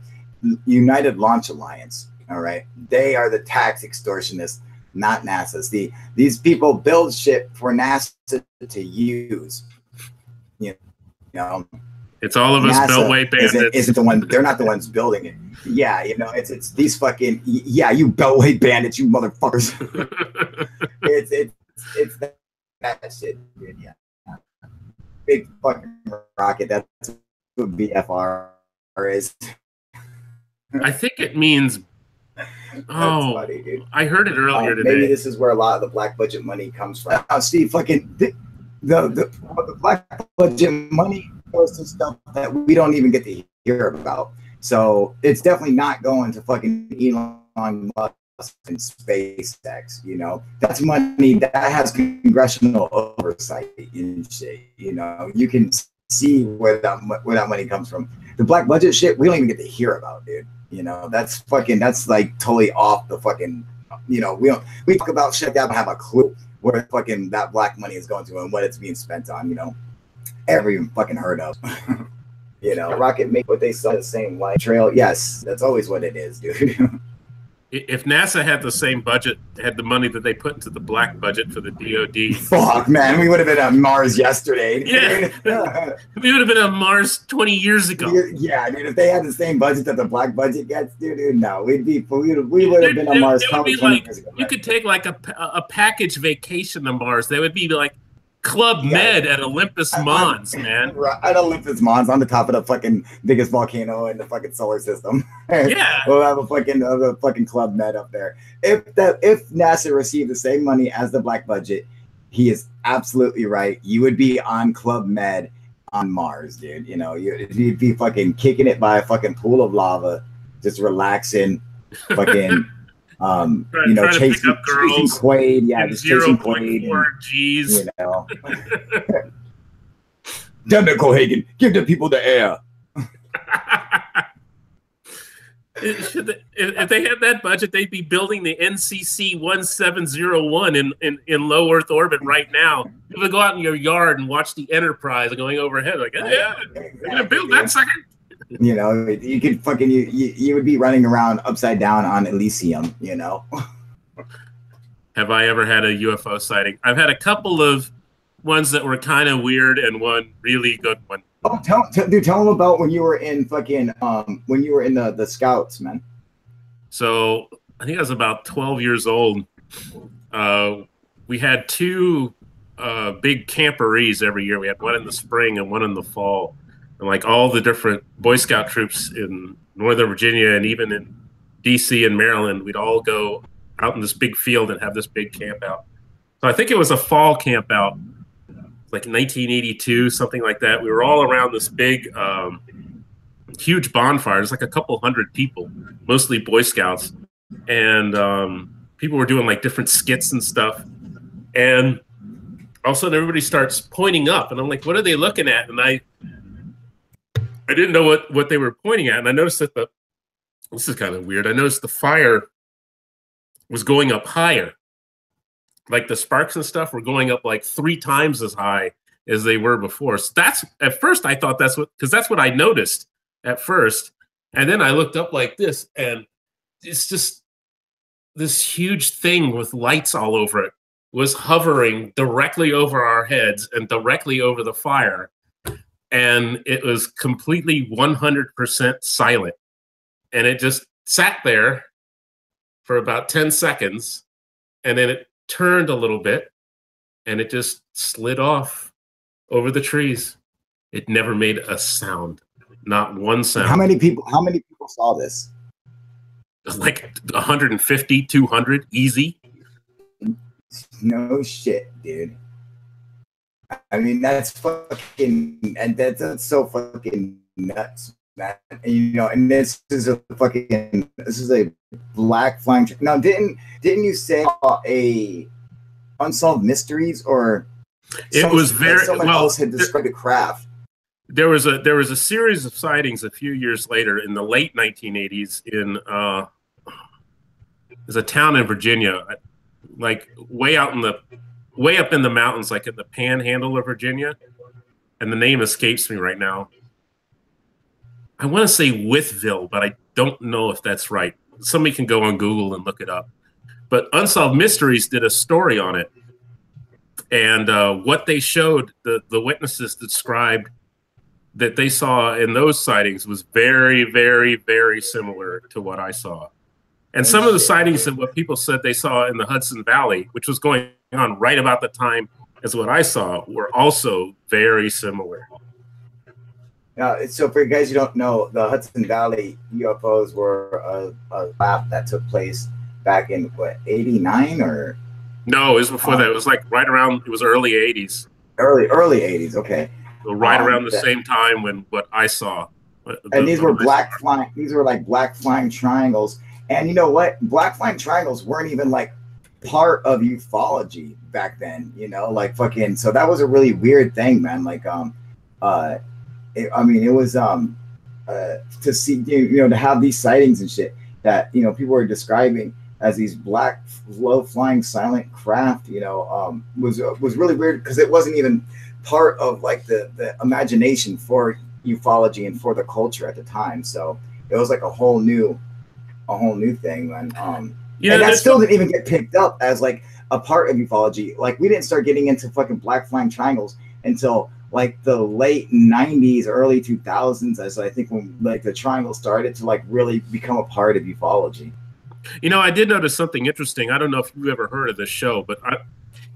United Launch Alliance. All right. They are the tax extortionists, not NASA. These people build shit for NASA to use. You know. It's all of us Beltway bandits. Isn't the one, they're not the ones building it. Yeah, you know, it's these fucking, yeah, you Beltway bandits, you motherfuckers. it's that shit, dude. Yeah. Big fucking rocket. That's what BFR is. I think it means. Oh, funny, dude. I heard it earlier today. Maybe this is where a lot of the black budget money comes from. Steve, fucking the black budget money goes to stuff that we don't even get to hear about. So it's definitely not going to fucking Elon Musk and SpaceX, you know. That's money that has congressional oversight and shit, you know. You can see where that money comes from. The black budget shit, we don't even get to hear about, dude. You know, that's like totally off the fucking You know, we talk about shit like that, but have a clue where fucking that black money is going to and what it's being spent on. You know, ever even fucking heard of. You know, Rocket make what they saw the same light trail. Yes, that's always what it is, dude. If NASA had the same budget, had the money that they put into the black budget for the DoD, fuck, man, we would have been on Mars yesterday. Yeah, we would have been on Mars 20 years ago. Yeah, dude, if they had the same budget that the black budget gets, dude, no, we would have been on Mars probably 20 years ago. You could take like a package vacation to Mars. That would be like Club Med at Olympus Mons, man. At Olympus Mons, on the top of the fucking biggest volcano in the fucking solar system. Yeah, we'll have a fucking Club Med up there. If NASA received the same money as the black budget, he is absolutely right. You would be on Club Med on Mars, dude. You know, you'd be fucking kicking it by a fucking pool of lava, just relaxing, fucking. You know, chasing Quaid, yeah, just chasing Quaid. G's. You know, damn it, Cohagen, give the people the air. If they had that budget, they'd be building the NCC 1701 in low Earth orbit right now. You would go out in your yard and watch the Enterprise going overhead, like, yeah, exactly, they're gonna build that sucker. You know, you could fucking you would be running around upside down on Elysium. You know. Have I ever had a UFO sighting? I've had a couple of ones that were kind of weird and one really good one. Oh, tell them about when you were in fucking when you were in the Scouts, man. So I think I was about 12 years old. We had two big camporees every year. We had one in the spring and one in the fall. And like all the different Boy Scout troops in Northern Virginia and even in DC and Maryland, we'd all go out in this big field and have this big camp out. So I think it was a fall camp out, like 1982, something like that. We were all around this big, huge bonfire. There's like a couple hundred people, mostly Boy Scouts. And people were doing like different skits and stuff. And all of a sudden everybody starts pointing up. And I'm like, what are they looking at? And I didn't know what they were pointing at. And I noticed that this is kind of weird. I noticed the fire was going up higher. Like the sparks and stuff were going up like 3 times as high as they were before. So that's, at first I thought because that's what I noticed at first. And then I looked up like this and it's just this huge thing with lights all over it was hovering directly over our heads and directly over the fire. And it was completely 100% silent. And it just sat there for about 10 seconds. And then it turned a little bit and it just slid off over the trees. It never made a sound, not one sound. How many people saw this? Like 150, 200, easy. No shit, dude. I mean, that's fucking, and that's so fucking nuts, man. And, you know, and this is a black flying. Now, didn't you say a Unsolved Mysteries or it was very someone else had described a craft? There was a series of sightings a few years later in the late 1980s in there's a town in Virginia, like way up in the mountains, like in the panhandle of Virginia, and the name escapes me right now. I want to say Withville, but I don't know if that's right. Somebody can go on Google and look it up. But Unsolved Mysteries did a story on it, and what they showed, the witnesses described that they saw in those sightings was very, very, very similar to what I saw. And some of the sightings of what people said they saw in the Hudson Valley, which was going on right about the time as what I saw, were also very similar. So for you guys who don't know, the Hudson Valley UFOs were a lab that took place back in, what, 89 or? No, it was before that. It was like right around, it was early 80s. Early 80s, okay. So right around the same time when what I saw. And these were these were like black flying triangles. And you know what? Black flying triangles weren't even like part of ufology back then, you know, like fucking, so that was a really weird thing, man. Like, it was, to see, you know, to have these sightings and shit that, you know, people were describing, as these black, low flying, silent craft. You know, was really weird because it wasn't even part of like the imagination for ufology and for the culture at the time. So it was like a whole new thing, man. You know, and that there's still didn't even get picked up as like a part of ufology. Like we didn't start getting into fucking black flying triangles until like the late 90s, early 2000s, as I think when like the triangle started to like really become a part of ufology. You know, I did notice something interesting. I don't know if you've ever heard of this show, but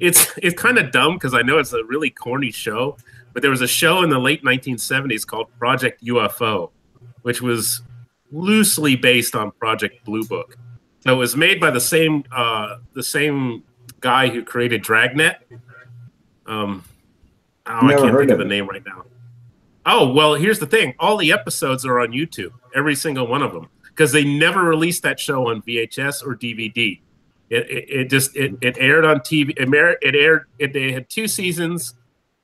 it's kind of dumb because I know it's a really corny show. But there was a show in the late 1970s called Project UFO, which was loosely based on Project Blue Book. So it was made by the same guy who created Dragnet. I Never can't heard think of of the it. name right now. Oh, well, here's the thing. All the episodes are on YouTube, every single one of them, because they never released that show on VHS or DVD. It aired on TV. They had 2 seasons,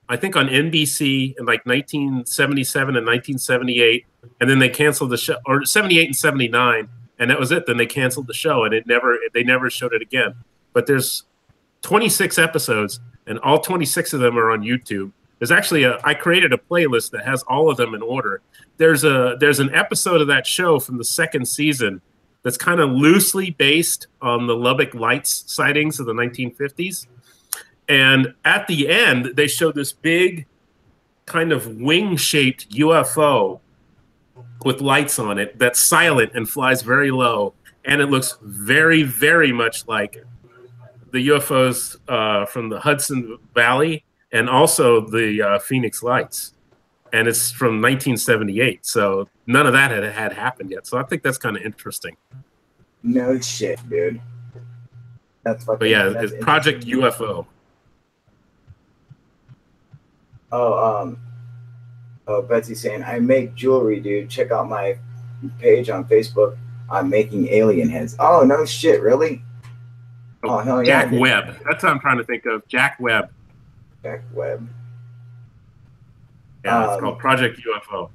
I think, on NBC in like 1977 and 1978, and then they canceled the show, or 78 and 79, and that was it. Then they canceled the show, and they never showed it again. But there's 26 episodes, and all 26 of them are on YouTube. There's actually I created a playlist that has all of them in order. There's an episode of that show from the 2nd season that's kind of loosely based on the Lubbock Lights sightings of the 1950s. And at the end, they show this big kind of wing-shaped UFO with lights on it that's silent and flies very low. And it looks very, very much like the UFOs from the Hudson Valley and also the Phoenix Lights. And it's from 1978. So none of that had happened yet. So I think that's kind of interesting. No shit, dude. That's fucking. But yeah, that's it's Project UFO. Oh, Betsy's saying, I make jewelry, dude. Check out my page on Facebook. I'm making alien heads. Oh, no shit, really? Oh, hell yeah. Jack Webb. That's what I'm trying to think of. Jack Webb. Jack Webb. Yeah, it's called Project UFO.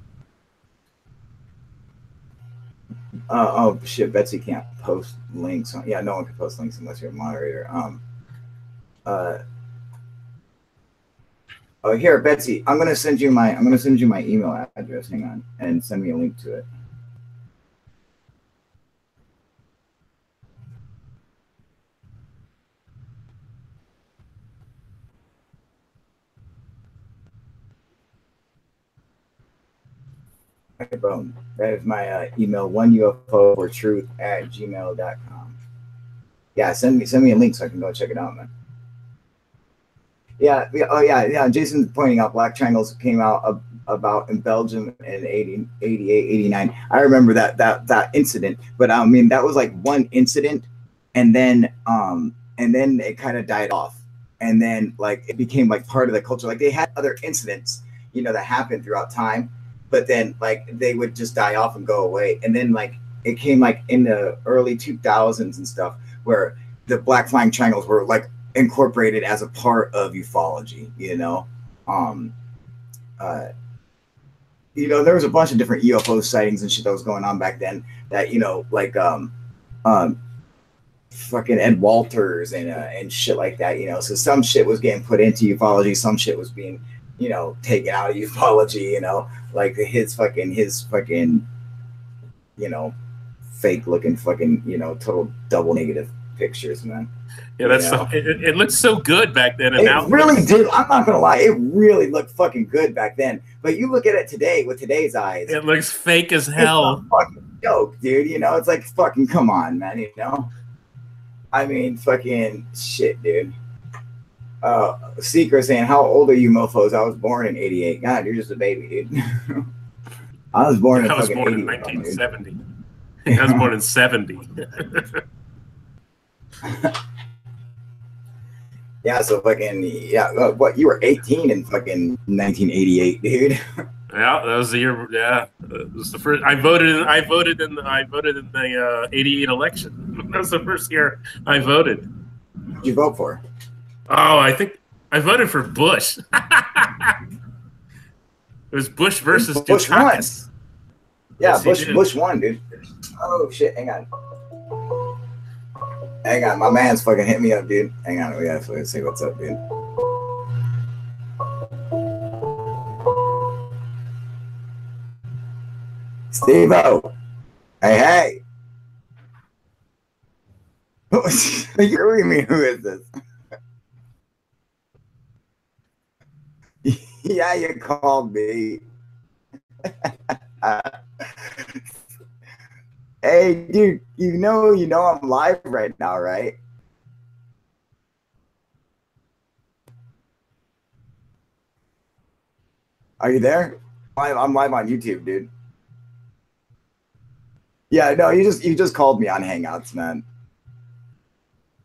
Oh, shit, Betsy can't post links. Yeah, no one can post links unless you're a moderator. Oh, here, Betsy, I'm gonna send you my email address. Hang on, and send me a link to it. Okay, boom. That is my email, oneUFOfortruth@gmail.com. Yeah, send me a link so I can go check it out, man. Yeah. Oh, yeah. Jason's pointing out black triangles came out about in Belgium in 88, 89. I remember that incident, but I mean that was like one incident, and then it kind of died off, and then like it became like part of the culture. Like they had other incidents, you know, that happened throughout time, but then like they would just die off and go away, and then like it came like in the early 2000s and stuff where the black flying triangles were like incorporated as a part of ufology, you know. You know, there was a bunch of different UFO sightings and shit that was going on back then that, you know, like fucking Ed Walters and shit like that, you know. So some shit was getting put into ufology, some shit was being, you know, taken out of ufology, you know, like his fucking, you know, fake looking fucking, you know, total double negative pictures, man. Yeah, that's it looked so good back then, and it now really did. I'm not gonna lie, it really looked fucking good back then. But you look at it today with today's eyes, it looks fake as hell. It's a fucking joke, dude. You know, it's like fucking come on, man. You know, I mean, fucking shit, dude. Seeker saying, "How old are you, mofo's? I was born in '88. God, you're just a baby, dude." I was born in 1970. I was born in 70. Yeah, so fucking what, you were 18 in fucking 1988, dude. Yeah, that was the year. Yeah, it was the first. I voted in the 88 election. That was the first year I voted. What'd you vote for? Oh, I think I voted for Bush. It was Bush versus Bush Dukakis. won. Yeah, yes, Bush won, dude. Oh shit, hang on. Hang on, my man's fucking hit me up, dude. Hang on, we gotta see what's up, dude. Steve-O. Hey, hey. You mean, who is this? Yeah, you called me. Hey, dude, you know I'm live right now, right? Are you there? I'm live on YouTube, dude. Yeah, no, you just called me on Hangouts, man.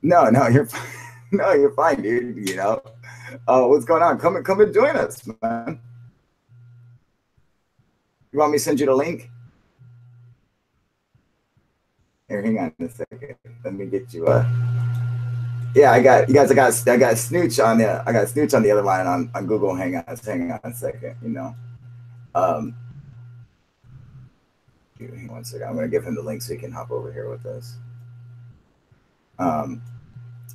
No, you're fine. No, you're fine, dude. You know, what's going on? Come and join us, man. You want me to send you the link? Here, hang on a second. Let me get you. Yeah, I got you guys. I got Snooch on the. I got Snooch on the other line on Google Hangouts. Hang on a second. You know. Um, Hang on one second. I'm gonna give him the link so he can hop over here with us. Um,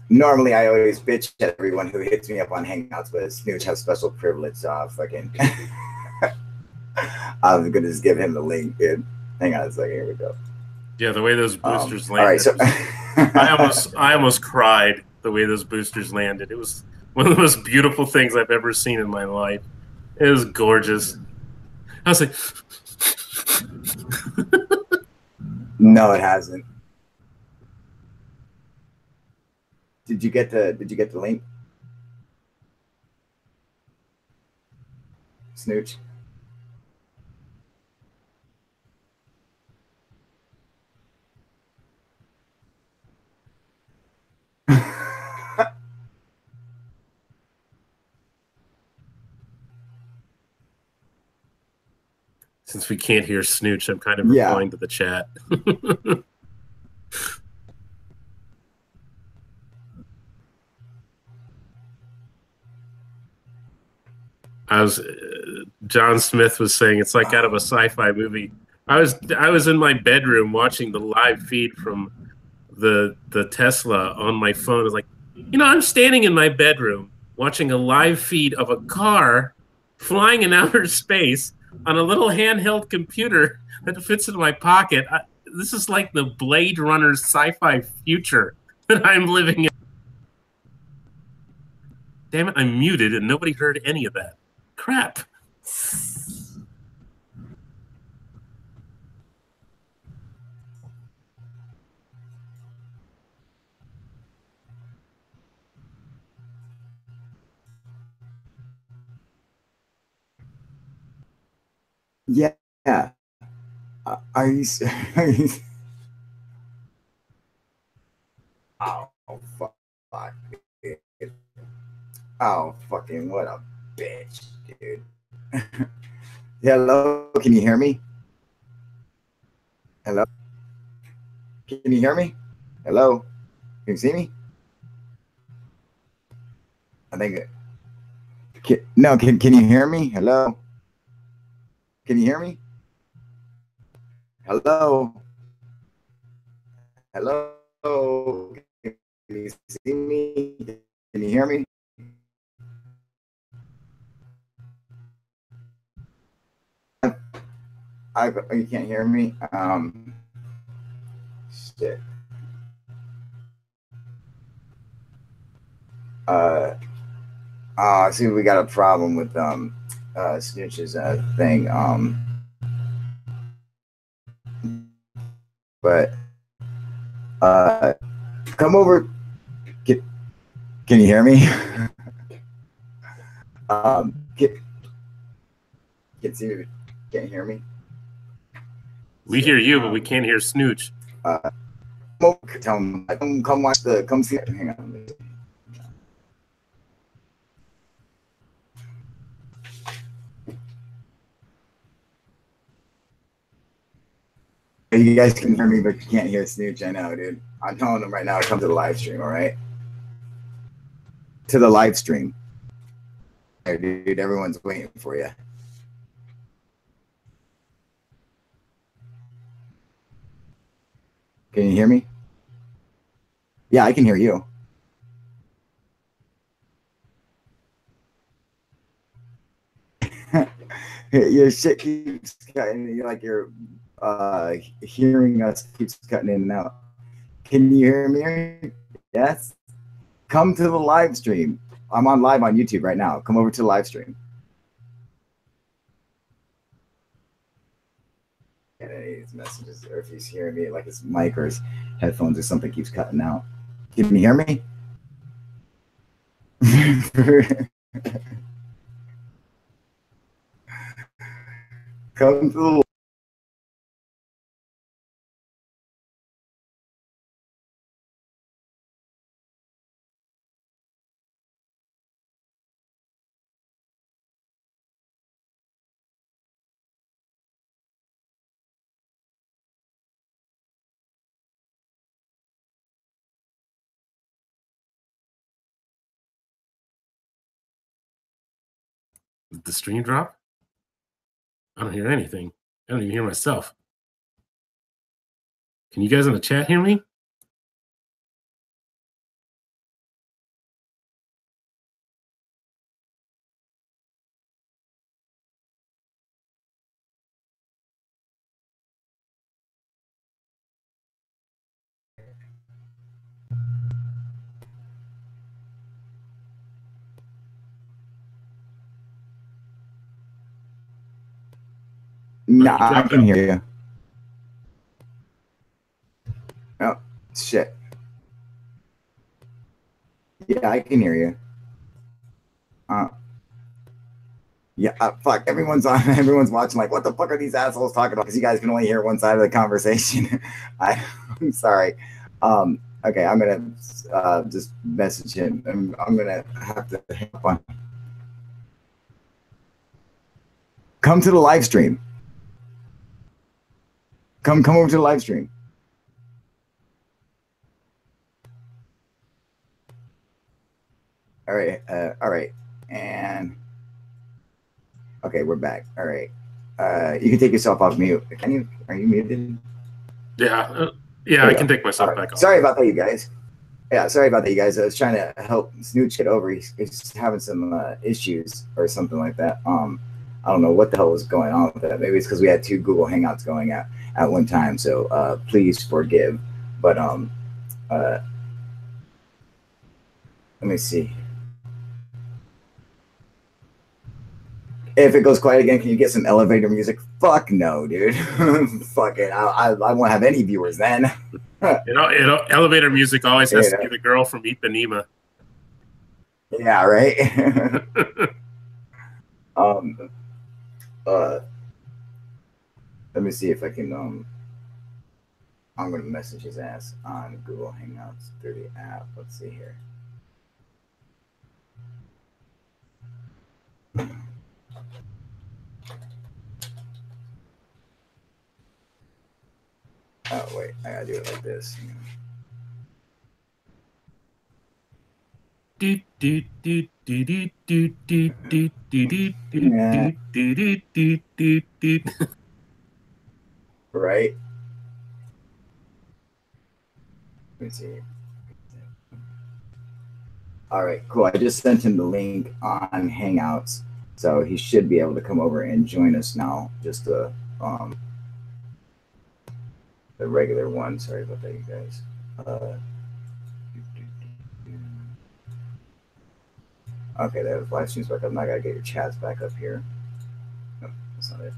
Normally I always bitch at everyone who hits me up on Hangouts, but Snooch has special privilege, so I fucking I was gonna just give him the link, dude. Hang on a second, here we go. Yeah, the way those boosters landed. All right, so I almost cried the way those boosters landed. It was one of the most beautiful things I've ever seen in my life. It was gorgeous. I was like, no, it hasn't. Did you get the link? Snooch? since we can't hear Snooch, I'm kind of replying to the chat. John Smith was saying it's like out of a sci-fi movie. I was in my bedroom watching the live feed from the Tesla on my phone. I was like, I'm standing in my bedroom watching a live feed of a car flying in outer space on a little handheld computer that fits in my pocket. This is like the Blade Runner sci-fi future that I'm living in. Damn it, I'm muted and nobody heard any of that. Crap. Yeah. Are you? Oh fuck! Oh fucking what a bitch, dude. Hello, can you hear me? Hello, can you hear me? Hello, can you see me? I think. No, can you hear me? Hello, can you hear me? Hello, hello, can you see me? Can you hear me? You can't hear me. Shit. See, we got a problem with Snitch's thing. But come over. Can you hear me? Can't hear me. We hear you, but we can't hear Snooch. Come watch come see. Hang on. You guys can hear me, but you can't hear Snooch. I know, dude. I'm telling them right now to come to the live stream, all right? To the live stream. Hey, dude, everyone's waiting for you. Can you hear me? Yeah, I can hear you. Your shit keeps cutting. Like your hearing us keeps cutting in and out. Can you hear me? Yes. Come to the live stream. I'm on live on YouTube right now. Come over to the live stream. And his messages, or if he's hearing me, like his mic or his headphones or something keeps cutting out. Can you hear me? Come to the Did the stream drop? I don't hear anything. I don't even hear myself. Can you guys in the chat hear me? No, I can hear you. Oh, shit. Yeah, I can hear you. Yeah, fuck. Everyone's on. Everyone's watching. Like, what the fuck are these assholes talking about? Because you guys can only hear one side of the conversation. I'm sorry. Okay, I'm gonna just message him. I'm gonna have to hang up on. Come to the live stream. Come over to the live stream. All right. All right. And okay, we're back. All right. You can take yourself off mute. Can you? Are you muted? Yeah. Yeah, I can take myself back off. Sorry about that, you guys. Yeah, sorry about that, you guys. I was trying to help Snooch get over. He's having some issues or something like that. I don't know what the hell was going on with that. Maybe it's because we had two Google Hangouts going at one time. So please forgive. But let me see. If it goes quiet again, can you get some elevator music? Fuck no, dude. Fuck it. I won't have any viewers then. Elevator music always has to be the girl from Ipanema. Yeah, right. Let me see if I can. I'm gonna message his ass on Google Hangouts through the app. Let's see here. Oh wait, I gotta do it like this. Right. Let me see. All right, cool. I just sent him the link on Hangouts, so he should be able to come over and join us now. Just the regular one. Sorry about that, you guys. Okay, that live stream's back up. Now I gotta get your chats back up here. No, that's not it.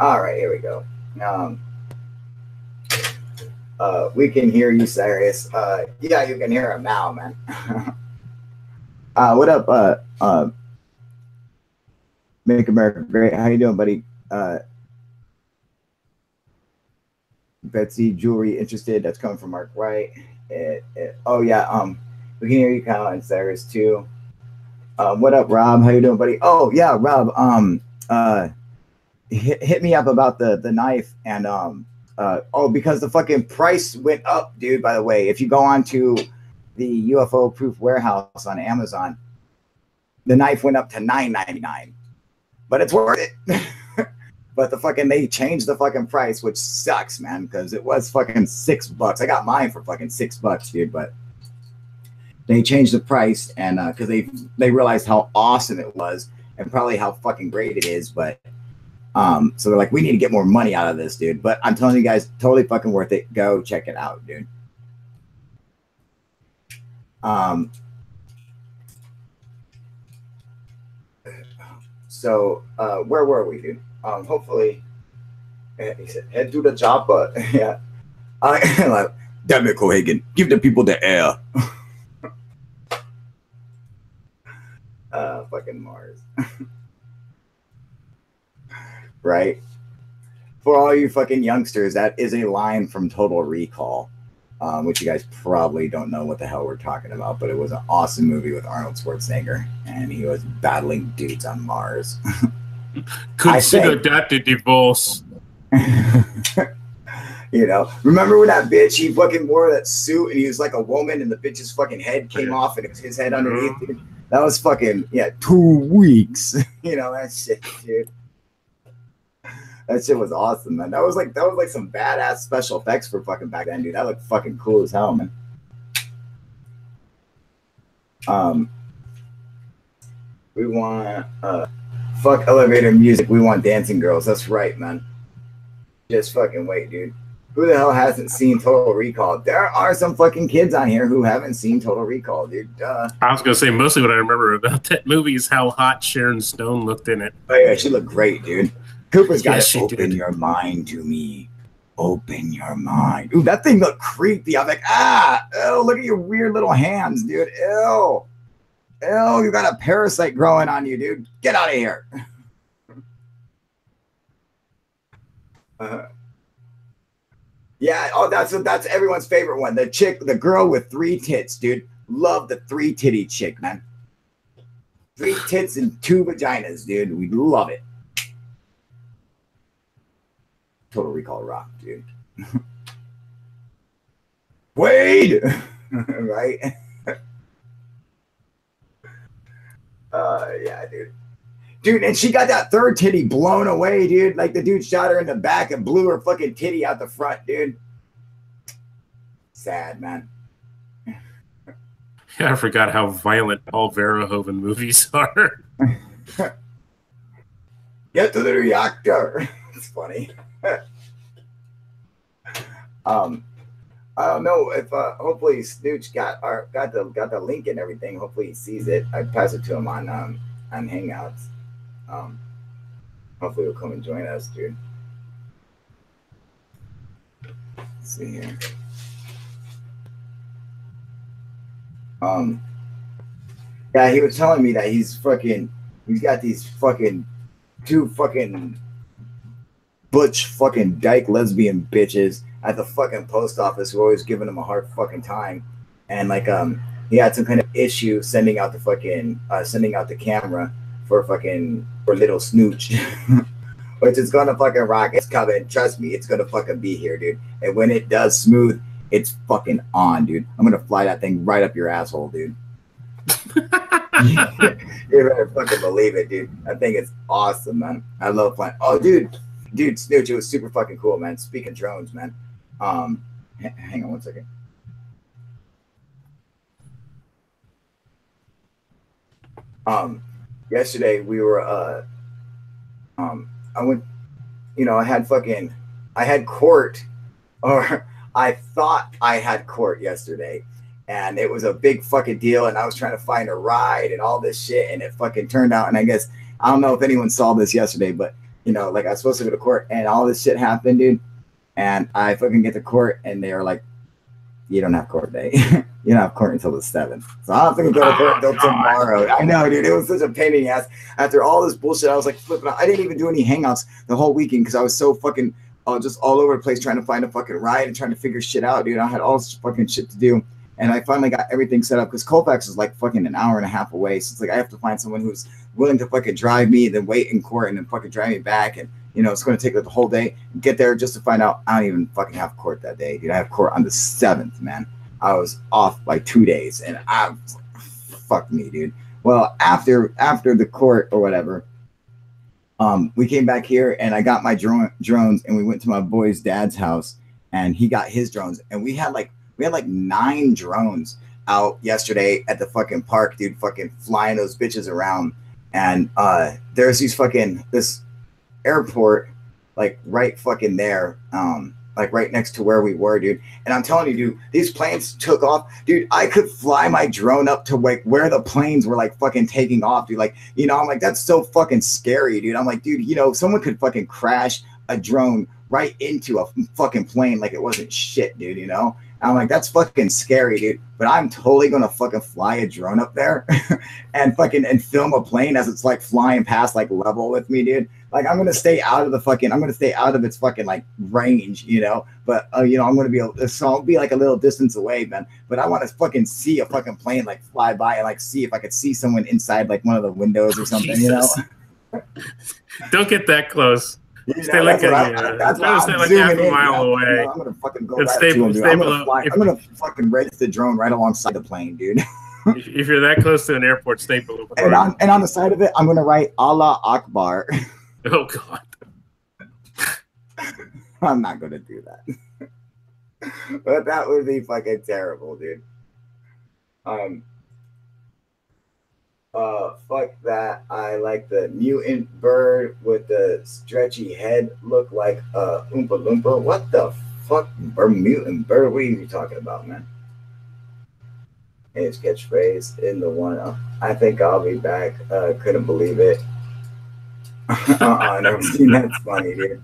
All right, here we go. We can hear you, Cyrus. Yeah, you can hear him now, man. What up, Make America Great? How you doing, buddy? Betsy Jewelry interested. That's coming from Mark Wright. Oh yeah, we can hear you, Kyle and Cyrus too. What up, Rob? How you doing, buddy? Oh yeah, Rob. Hit me up about the knife and because the fucking price went up, dude. By the way, if you go on to the UFO Proof Warehouse on Amazon, the knife went up to $9.99, but it's worth it. But they changed the fucking price, which sucks, man, because it was fucking $6. I got mine for fucking $6, dude. But they changed the price, and because they realized how awesome it was and probably how fucking great it is. But so they're like, we need to get more money out of this, dude. But I'm telling you guys, totally fucking worth it. Go check it out, dude. So where were we, dude? Hopefully, he said, head to the chopper. Yeah. Like, damn it, Cohagen, give the people the air. Fucking Mars. Right? For all you fucking youngsters, that is a line from Total Recall, which you guys probably don't know what the hell we're talking about, but it was an awesome movie with Arnold Schwarzenegger, and he was battling dudes on Mars. Consider that the divorce. You know, remember when that bitch, he fucking wore that suit and he was like a woman and the bitch's fucking head came off and it was his head underneath, dude? That was fucking, 2 weeks. You know, that shit, dude. That shit was awesome, man. That was like some badass special effects for fucking back then, dude. That looked fucking cool as hell, man. We want fuck elevator music. We want dancing girls. That's right, man. Just fucking wait, dude. Who the hell hasn't seen Total Recall? There are some fucking kids on here who haven't seen Total Recall, dude. I was gonna say mostly what I remember about that movie is how hot Sharon Stone looked in it. Oh yeah, she looked great, dude. Cooper's got to open your mind to me. Open your mind. Ooh, that thing looked creepy. I'm like, ew, look at your weird little hands, dude. Ew. Ew, you got a parasite growing on you, dude. Get out of here. Yeah, that's everyone's favorite one. The girl with 3 tits, dude. Love the 3 titty chick, man. 3 tits and 2 vaginas, dude. We love it. Total Recall rock, dude. Wade, right? Yeah, dude, and she got that 3rd titty blown away, dude. Like the dude shot her in the back and blew her fucking titty out the front, dude. Sad, man. Yeah, I forgot how violent Paul Verhoeven movies are. Get to the reactor. It's funny. I don't know if hopefully Snooch got the link and everything. Hopefully he sees it. I pass it to him on Hangouts. Hopefully he'll come and join us, dude. Let's see here. Yeah, he was telling me that he's got these fucking 2 fucking butch fucking dyke lesbian bitches at the fucking post office who are always giving him a hard fucking time. And like he had some kind of issue sending out the camera for little Snooch. Which is gonna fucking rock. It's coming. Trust me, it's gonna fucking be here, dude. And when it does smooth, it's fucking on, dude. I'm gonna fly that thing right up your asshole, dude. You better fucking believe it, dude. That thing is awesome, man. I love flying. Oh, dude, Snooch, it was super fucking cool, man. Speaking of drones, man. Hang on one second. Yesterday we were I went, I had court, or I thought I had court yesterday, and it was a big fucking deal, and I was trying to find a ride and all this shit, and it fucking turned out, and I guess, I don't know if anyone saw this yesterday, but, like I was supposed to go to court, and all this shit happened, dude, and I fucking get to court, and they were like, you don't have court day. You don't have court until the 7th. So I don't think we'll go to court until tomorrow. I know, dude. It was such a pain in the ass. After all this bullshit, I was like flipping out. I didn't even do any hangouts the whole weekend because I was so fucking just all over the place trying to find a fucking ride and trying to figure shit out, dude. I had all this fucking shit to do. And I finally got everything set up because Colfax is like fucking an hour and a half away. So it's like I have to find someone who's willing to fucking drive me, then wait in court, and then fucking drive me back. And, it's going to take like the whole day. Get there just to find out I don't even fucking have court that day, dude. I have court on the 7th, man. I was off by 2 days, and I was like, fuck me, dude. Well, after the court or whatever, we came back here and I got my drones and we went to my boy's dad's house and he got his drones and we had like 9 drones out yesterday at the fucking park, dude, fucking flying those bitches around. And there's this airport like right fucking there, like right next to where we were, dude. And I'm telling you, dude, these planes took off, dude. I could fly my drone up to like where the planes were like fucking taking off, dude. Like, I'm like, that's so fucking scary, dude. I'm like, dude, someone could fucking crash a drone right into a fucking plane like it wasn't shit, dude. I'm like, that's fucking scary, dude. But I'm totally gonna fucking fly a drone up there and film a plane as it's like flying past like level with me, dude. Like I'm gonna stay out of its fucking like range, But I'm gonna be so I'll be like a little distance away, man. But I want to fucking see a fucking plane like fly by and like see if I could see someone inside like one of the windows or something, Don't get that close. Stay like half a mile away. I'm gonna fucking go right to him, dude. I'm gonna fucking race the drone right alongside the plane, dude. If you're that close to an airport, stay below. And on the side of it, I'm gonna write Allah Akbar. Oh God. I'm not gonna do that. But that would be fucking terrible, dude. Fuck that. I like the mutant bird with the stretchy head, look like a Oompa Loompa. What the fuck? Or mutant bird? What are you talking about, man? His catchphrase in the one. I think I'll be back. Couldn't believe it. I never seen that. It's funny, dude.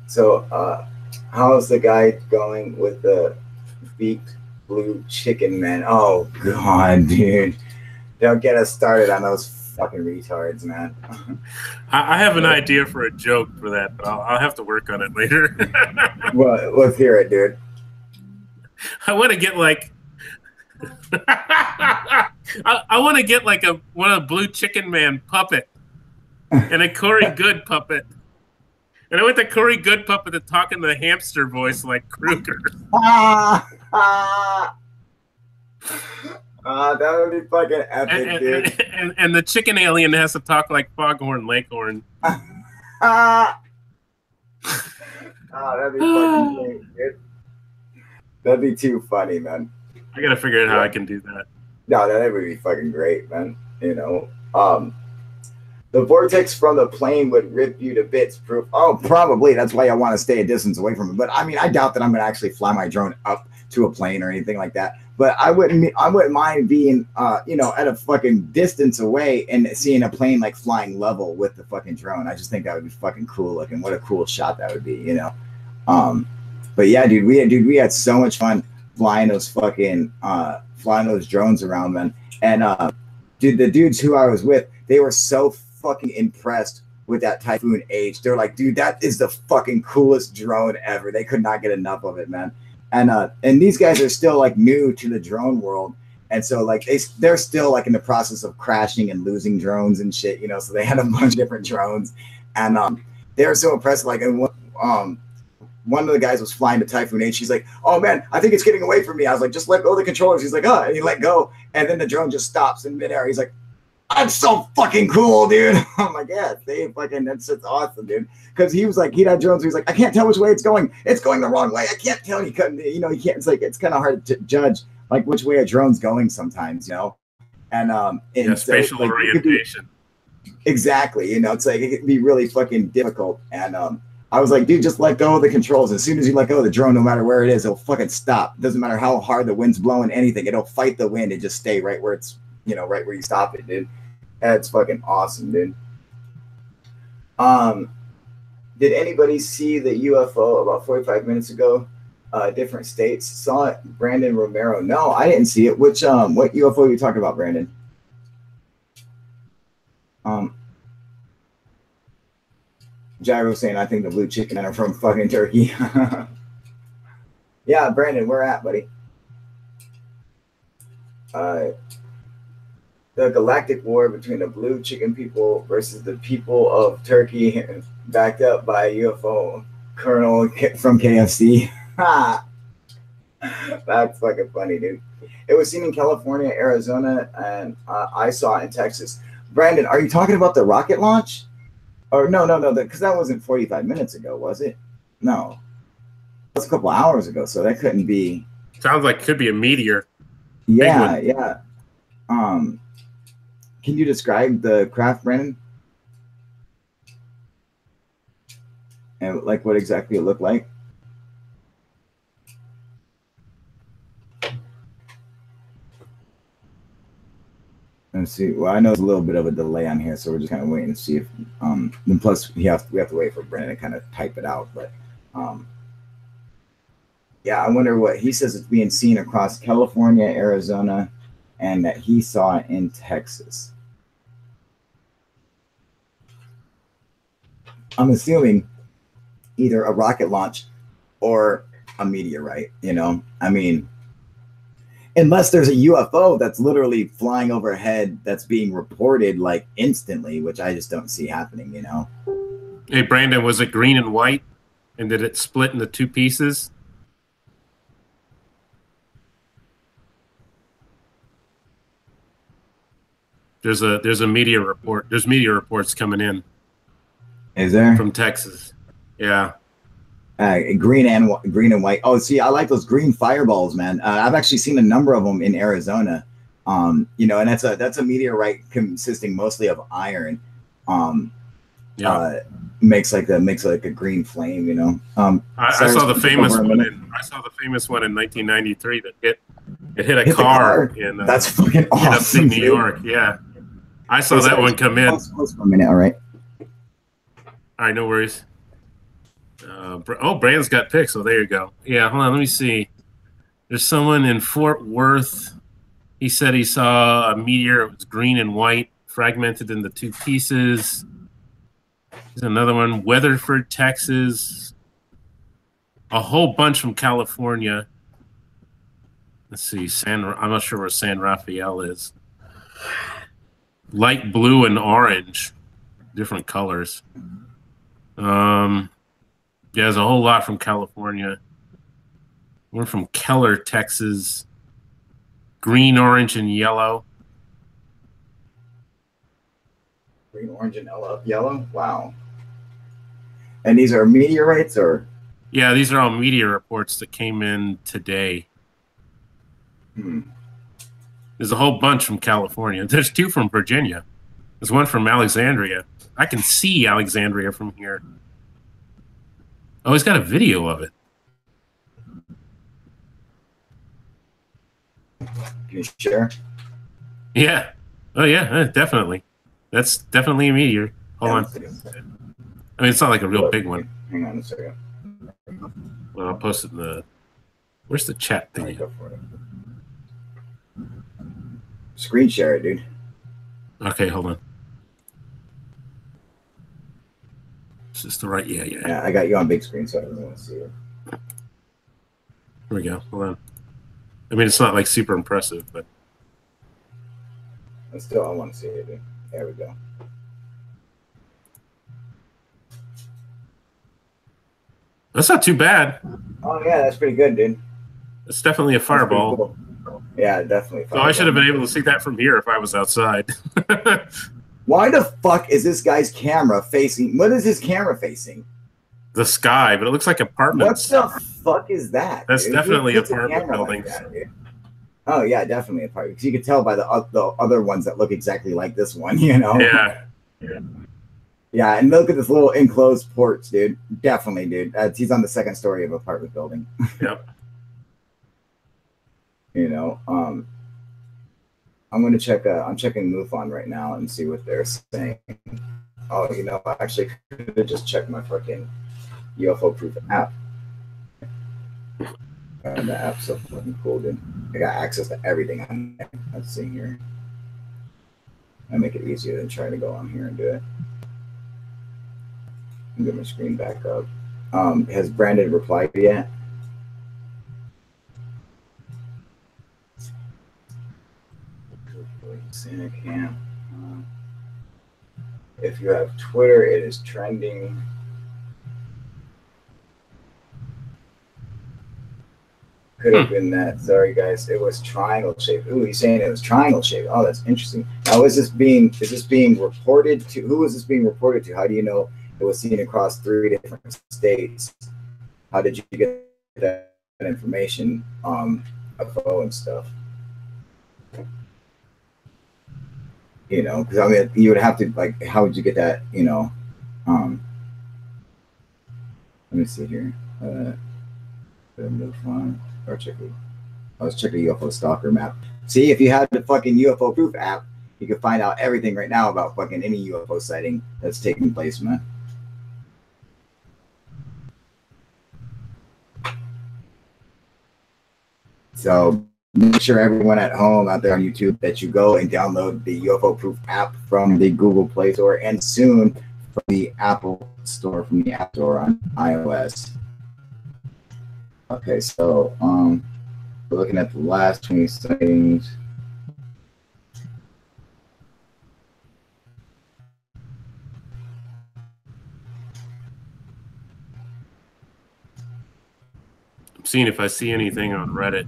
So, how's the guy going with the beaked blue chicken man? Oh God, dude! Don't get us started on those fucking retards, man. I have an idea for a joke for that, but I'll have to work on it later. Well, let's hear it, dude. I want to get like I want to get like one of Blue Chicken Man puppet and a Corey Good puppet. And I want the Corey Good puppet to talk in the hamster voice like Kruger. That would be fucking epic, dude. And the chicken alien has to talk like Foghorn Leghorn. That'd be fucking great, dude. That'd be too funny, man. I gotta figure out how I can do that. No, that would be fucking great, man. The vortex from the plane would rip you to bits. Proof. Oh, probably. That's why I want to stay a distance away from it. But I mean, I doubt that I'm gonna actually fly my drone up to a plane or anything like that. But I wouldn't mind being, at a fucking distance away and seeing a plane like flying level with the fucking drone. I just think that would be fucking cool looking. What a cool shot that would be, But yeah, dude, we had so much fun flying those drones around, man. And dude, the dudes who I was with, they were so fucking impressed with that Typhoon H. They're like, dude, that is the fucking coolest drone ever. They could not get enough of it, man. And these guys are still like new to the drone world, and so like they're still like in the process of crashing and losing drones and shit, So they had a bunch of different drones, and they were so impressed. Like, and one of the guys was flying the Typhoon H. He's like, "Oh man, I think it's getting away from me." I was like, "Just let go of the controllers." He's like, and he let go, and then the drone just stops in midair. He's like, "That's so fucking cool, dude." I'm like, "Yeah, that's awesome, dude." Because he was like, he'd have drones. He was like, "I can't tell which way it's going. It's going the wrong way. I can't tell." He couldn't, he can't. It's like it's kind of hard to judge like which way a drone's going sometimes, And spatial orientation. Exactly, it's like it can be really fucking difficult. And I was like, dude, just let go of the controls. As soon as you let go of the drone, no matter where it is, it'll fucking stop. It doesn't matter how hard the wind's blowing, anything. It'll fight the wind and just stay right where it's, right where you stop it, dude. That's fucking awesome, dude. Did anybody see the UFO about 45 minutes ago? Different states saw it. Brandon Romero. No, I didn't see it. What UFO are you talking about, Brandon? Gyro saying, I think the blue chicken are from fucking Turkey. Yeah, Brandon, where at, buddy? The galactic war between the blue chicken people versus the people of Turkey, backed up by a UFO colonel from KFC. That's fucking funny, dude. It was seen in California, Arizona, and I saw it in Texas. Brandon, are you talking about the rocket launch? Or no, because that wasn't 45 minutes ago, was it? No, it was a couple hours ago, so that couldn't be. Sounds like it could be a meteor. Yeah, yeah. Um, can you describe the craft, Brandon? And like what exactly it looked like? Let's see. Well, I know there's a little bit of a delay on here, so we're just kind of waiting to see if. And plus, we have to wait for Brandon to kind of type it out. But yeah, I wonder what he says. It's being seen across California, Arizona, and that he saw it in Texas. I'm assuming either a rocket launch or a meteorite. You know, I mean, unless there's a UFO that's literally flying overhead that's being reported like instantly, which I just don't see happening, you know. Hey, Brandon, was it green and white? And did it split into two pieces? There's a media report. There's media reports coming in. Is there? From Texas. Yeah. Green and white. Oh, see, I like those green fireballs, man. I've actually seen a number of them in Arizona. You know, and that's a meteorite consisting mostly of iron. Yeah. Makes like a green flame. You know. I saw the famous one. I saw the famous one in 1993 that hit a car in that's fucking awesome, in upstate New York. Yeah. I saw that one come in. Pause for a minute, all right. All right, no worries. Brandon's got pics, so there you go. Yeah, hold on, let me see. There's someone in Fort Worth. He said he saw a meteor. It was green and white, fragmented into two pieces. There's another one, Weatherford, Texas. A whole bunch from California. Let's see, I'm not sure where San Rafael is. Light blue and orange, different colors. Yeah, there's a whole lot from California. One from Keller, Texas. Green, orange, and yellow. Green, orange, and yellow? Wow. And these are meteorites, or? Yeah, these are all meteor reports that came in today. There's a whole bunch from California. There's two from Virginia. There's one from Alexandria. I can see Alexandria from here. Oh, he's got a video of it. Can you share? Yeah. Oh, yeah, definitely. That's definitely a meteor. Hold on. I mean, it's not like a real big one. Hang on a second. Well, I'll post it in the... Where's the chat thing? Screen share it, dude. Okay, hold on. Is this the right? Yeah. I got you on big screen, so I don't want to see it. Here we go. Hold on. I mean, it's not like super impressive, but still, I want to see it, dude. There we go. That's not too bad. Oh yeah, that's pretty good, dude. It's definitely a fireball. Cool. Yeah, definitely. So I should have been able to see that from here if I was outside. Why the fuck is this guy's camera facing? What is his camera facing? The sky, but it looks like apartments. What the fuck is that? That's dude? definitely apartment buildings. Like that, oh yeah, definitely apartment. Because you could tell by the other ones that look exactly like this one. You know. Yeah, and look at this little enclosed porch, dude. Definitely, dude. He's on the second story of an apartment building. Yep. You know, I'm gonna check. I'm checking MUFON right now and see what they're saying. Oh, you know, I actually could have just checked my fucking UFO proof app. And the app's so fucking cool, dude. I got access to everything on there. Let's see here. I make it easier than trying to go on here and do it. Get my screen back up. Has Brandon replied yet? Santa Camp. If you have Twitter, it is trending. could have been that. Sorry, guys. It was triangle shaped. Ooh, he's saying it was triangle shaped. Oh, that's interesting. Now, is this being reported to? Who is this being reported to? How do you know it was seen across 3 different states? How did you get that information? UFO and stuff. You know, because I mean, you would have to like, how would you get that? You know, let me see here. Move on or check it. Let's check the UFO stalker map. See, if you had the fucking UFO proof app, you could find out everything right now about fucking any UFO sighting that's taking place, man. So make sure everyone at home out there on YouTube that you go and download the UFO proof app from the Google Play Store and soon from the Apple Store, from the App Store on iOS. Okay, so we're looking at the last 20 seconds. I'm seeing if I see anything on Reddit.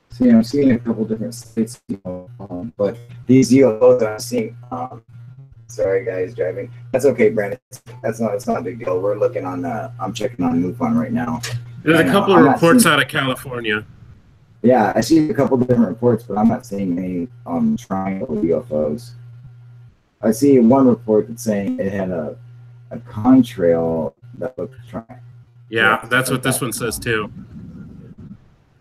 See, I'm seeing a couple different states, you know, but these UFOs that I'm seeing, sorry guys, driving. That's okay, Brandon. It's not a big deal. We're looking on. I'm checking on MUFON right now. There's a couple of reports out of California. Yeah, I see a couple different reports, but I'm not seeing any triangle UFOs. I see one report that's saying it had a contrail that looked triangle. Yeah, that's what this one says too.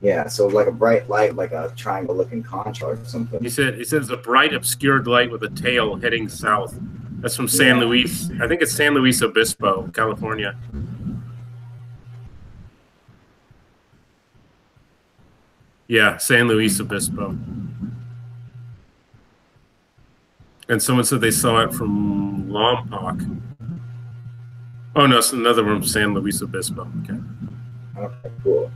Yeah, so like a bright light, like a triangle-looking contrail or something. He says a bright obscured light with a tail heading south. That's from San Luis. I think it's San Luis Obispo, California. Yeah, San Luis Obispo. And someone said they saw it from Lompoc. Oh no, it's another one from San Luis Obispo. Okay. Okay, cool.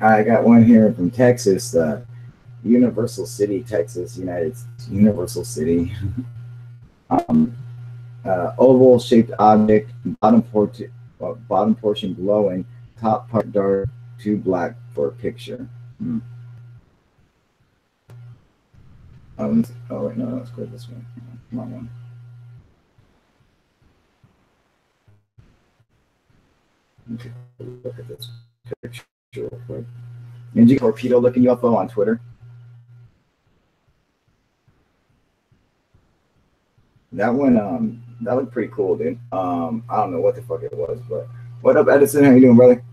I got one here from Texas, Universal City, Texas, Universal City. Oval-shaped object, bottom portion glowing, top part dark, too black for a picture. Oh wait, no, let's go this one. Wrong one. Okay, look at this picture real quick. Ninja torpedo looking UFO on Twitter. That one, that looked pretty cool, dude. I don't know what the fuck it was, but what up, Edison? How you doing, brother?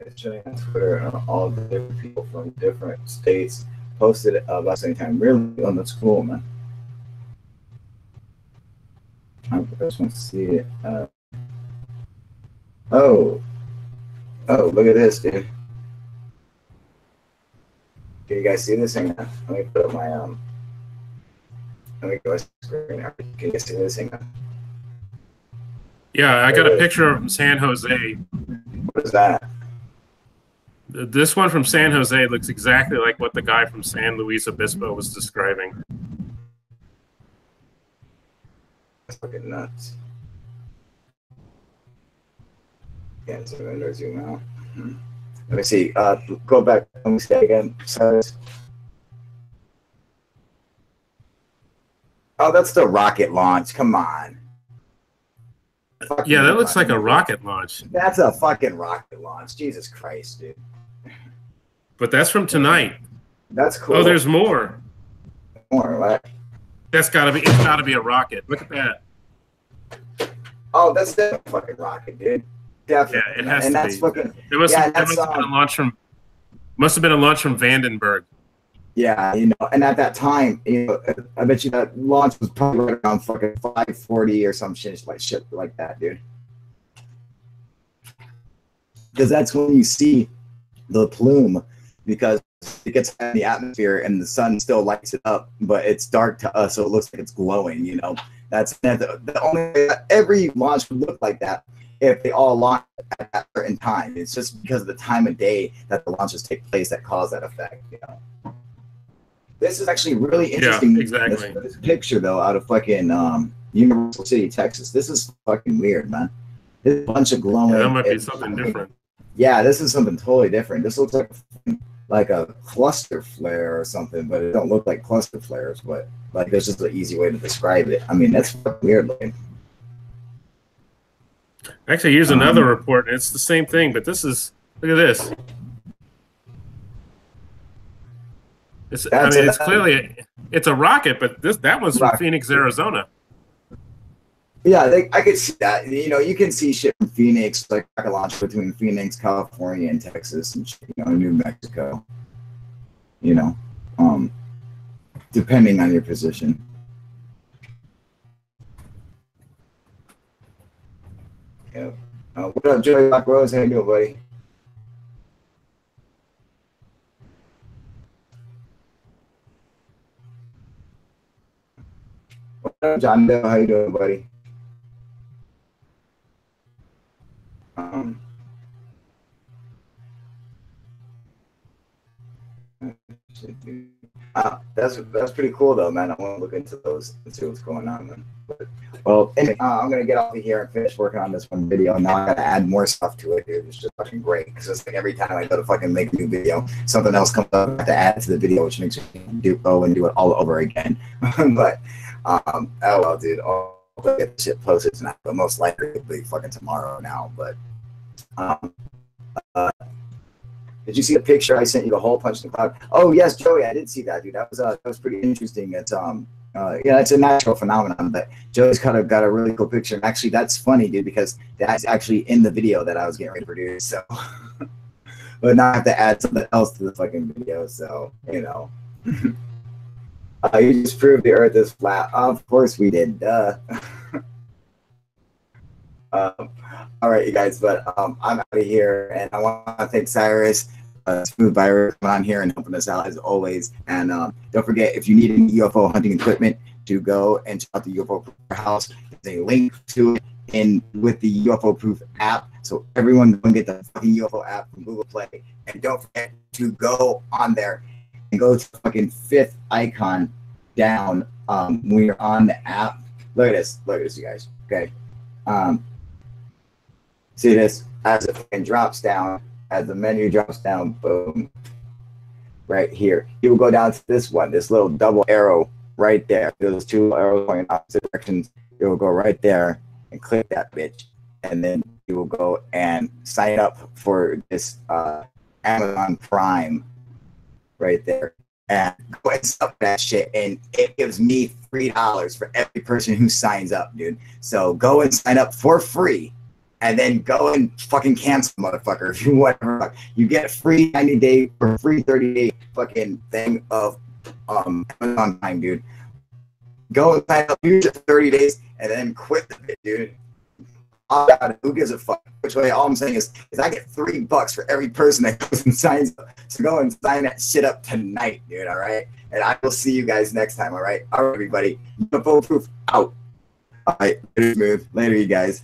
It's showing on Twitter, all the different people from different states posted it about the same time. Really, oh, that's cool, man. I just want to see it. Oh, look at this, dude. Can you guys see this thing? Let me put up my let me go screen. Can you see this thing? Yeah, I got a picture from San Jose. What is that? This one from San Jose looks exactly like what the guy from San Luis Obispo was describing. That's fucking nuts. Yeah, zoom in or zoom out. Let me see. Go back. Let me see again. Oh, that's the rocket launch. Come on. Yeah, that looks like a rocket launch. That's a fucking rocket launch. Jesus Christ, dude. But that's from tonight. That's cool. Oh, there's more. More, right? It's gotta be a rocket. Look at that. Oh, that's definitely a fucking rocket, dude. Yeah, Definitely, it man. has And to that's be. fucking It must yeah. have, And it that's must have been a launch from Vandenberg. yeah. You know, and at that time, you know, I bet you that launch was probably right around fucking 540 or some shit like that, dude. Because that's when you see the plume, because it gets high in the atmosphere and the sun still lights it up, but it's dark to us, so it looks like it's glowing. You know, that's the only way that every launch would look like that if they all launch at that certain time. It's just because of the time of day that the launches take place that cause that effect. You know, this is actually really Yeah, interesting. exactly. This picture though, out of fucking Universal City, Texas. This is fucking weird, man. There's a bunch of Yeah, that glowing. might be something different. Yeah, this is something totally different. This looks like a cluster flare or something, but it don't look like cluster flares. But like, there's just an easy way to describe it. I mean, that's weird looking. Actually, here's another report. And it's the same thing, but this is look at this. It's clearly it's a rocket, but that one's from Phoenix, Arizona. Yeah, I could see that. You know, you can see shit from Phoenix, like rocket launch between Phoenix, California, and Texas, and you know, New Mexico. You know, depending on your position. Yeah. What up, Joey Black Rose? How you doing, buddy? What up, John Doe? How you doing, buddy? That's pretty cool though, man. I want to look into those and see what's going on, man. But, well, anyway, I'm gonna get off of here and finish working on this one video. Now I gotta add more stuff to it, dude. It's just fucking great because it's like every time I go to fucking make a new video, something else comes up. I have to add it to the video, which makes me go and do it all over again. But oh well, dude. I'll get the shit posted tonight, but most likely it'll be fucking tomorrow now. But did you see the picture I sent you, the hole punched in the cloud? Oh yes, Joey, I did see that, dude. That was pretty interesting. It's yeah, it's a natural phenomenon, but Joey's kind of got a really cool picture. And actually, that's funny, dude, because that's actually in the video that I was getting ready to produce. So, but now I have to add something else to the fucking video. So, you know, you just proved the Earth is flat. Of course we did. Duh. All right, you guys, but I'm out of here, and I want to thank Cyrus, Smooth Byron, coming on here and helping us out as always. And don't forget, if you need any UFO hunting equipment, to go and check out the UFO Proof House. There's a link to it in with the UFO Proof app, so everyone go and get the fucking UFO app from Google Play. And don't forget to go on there and go to the fucking fifth icon down when you're on the app. Look at this, you guys. Okay. See this as it fucking drops down, as the menu drops down, boom, right here. You will go down to this one, this little double arrow right there. Those two arrows going in opposite directions. It will go right there and click that bitch. And then you will go and sign up for this Amazon Prime right there. And go and sign up that shit. And it gives me $3 for every person who signs up, dude. So go and sign up for free. And then go and fucking cancel, motherfucker. If you want, you get a free 90-day or free 30-day fucking thing of Amazon Prime, dude. Go and sign up, use it for 30 days, and then quit the bit, dude. Who gives a fuck? Which way? All I'm saying is I get $3 for every person that goes and signs up. So go and sign that shit up tonight, dude. All right, and I will see you guys next time. All right, everybody. UFO Proof out. All right, later, Smooth. Later, you guys.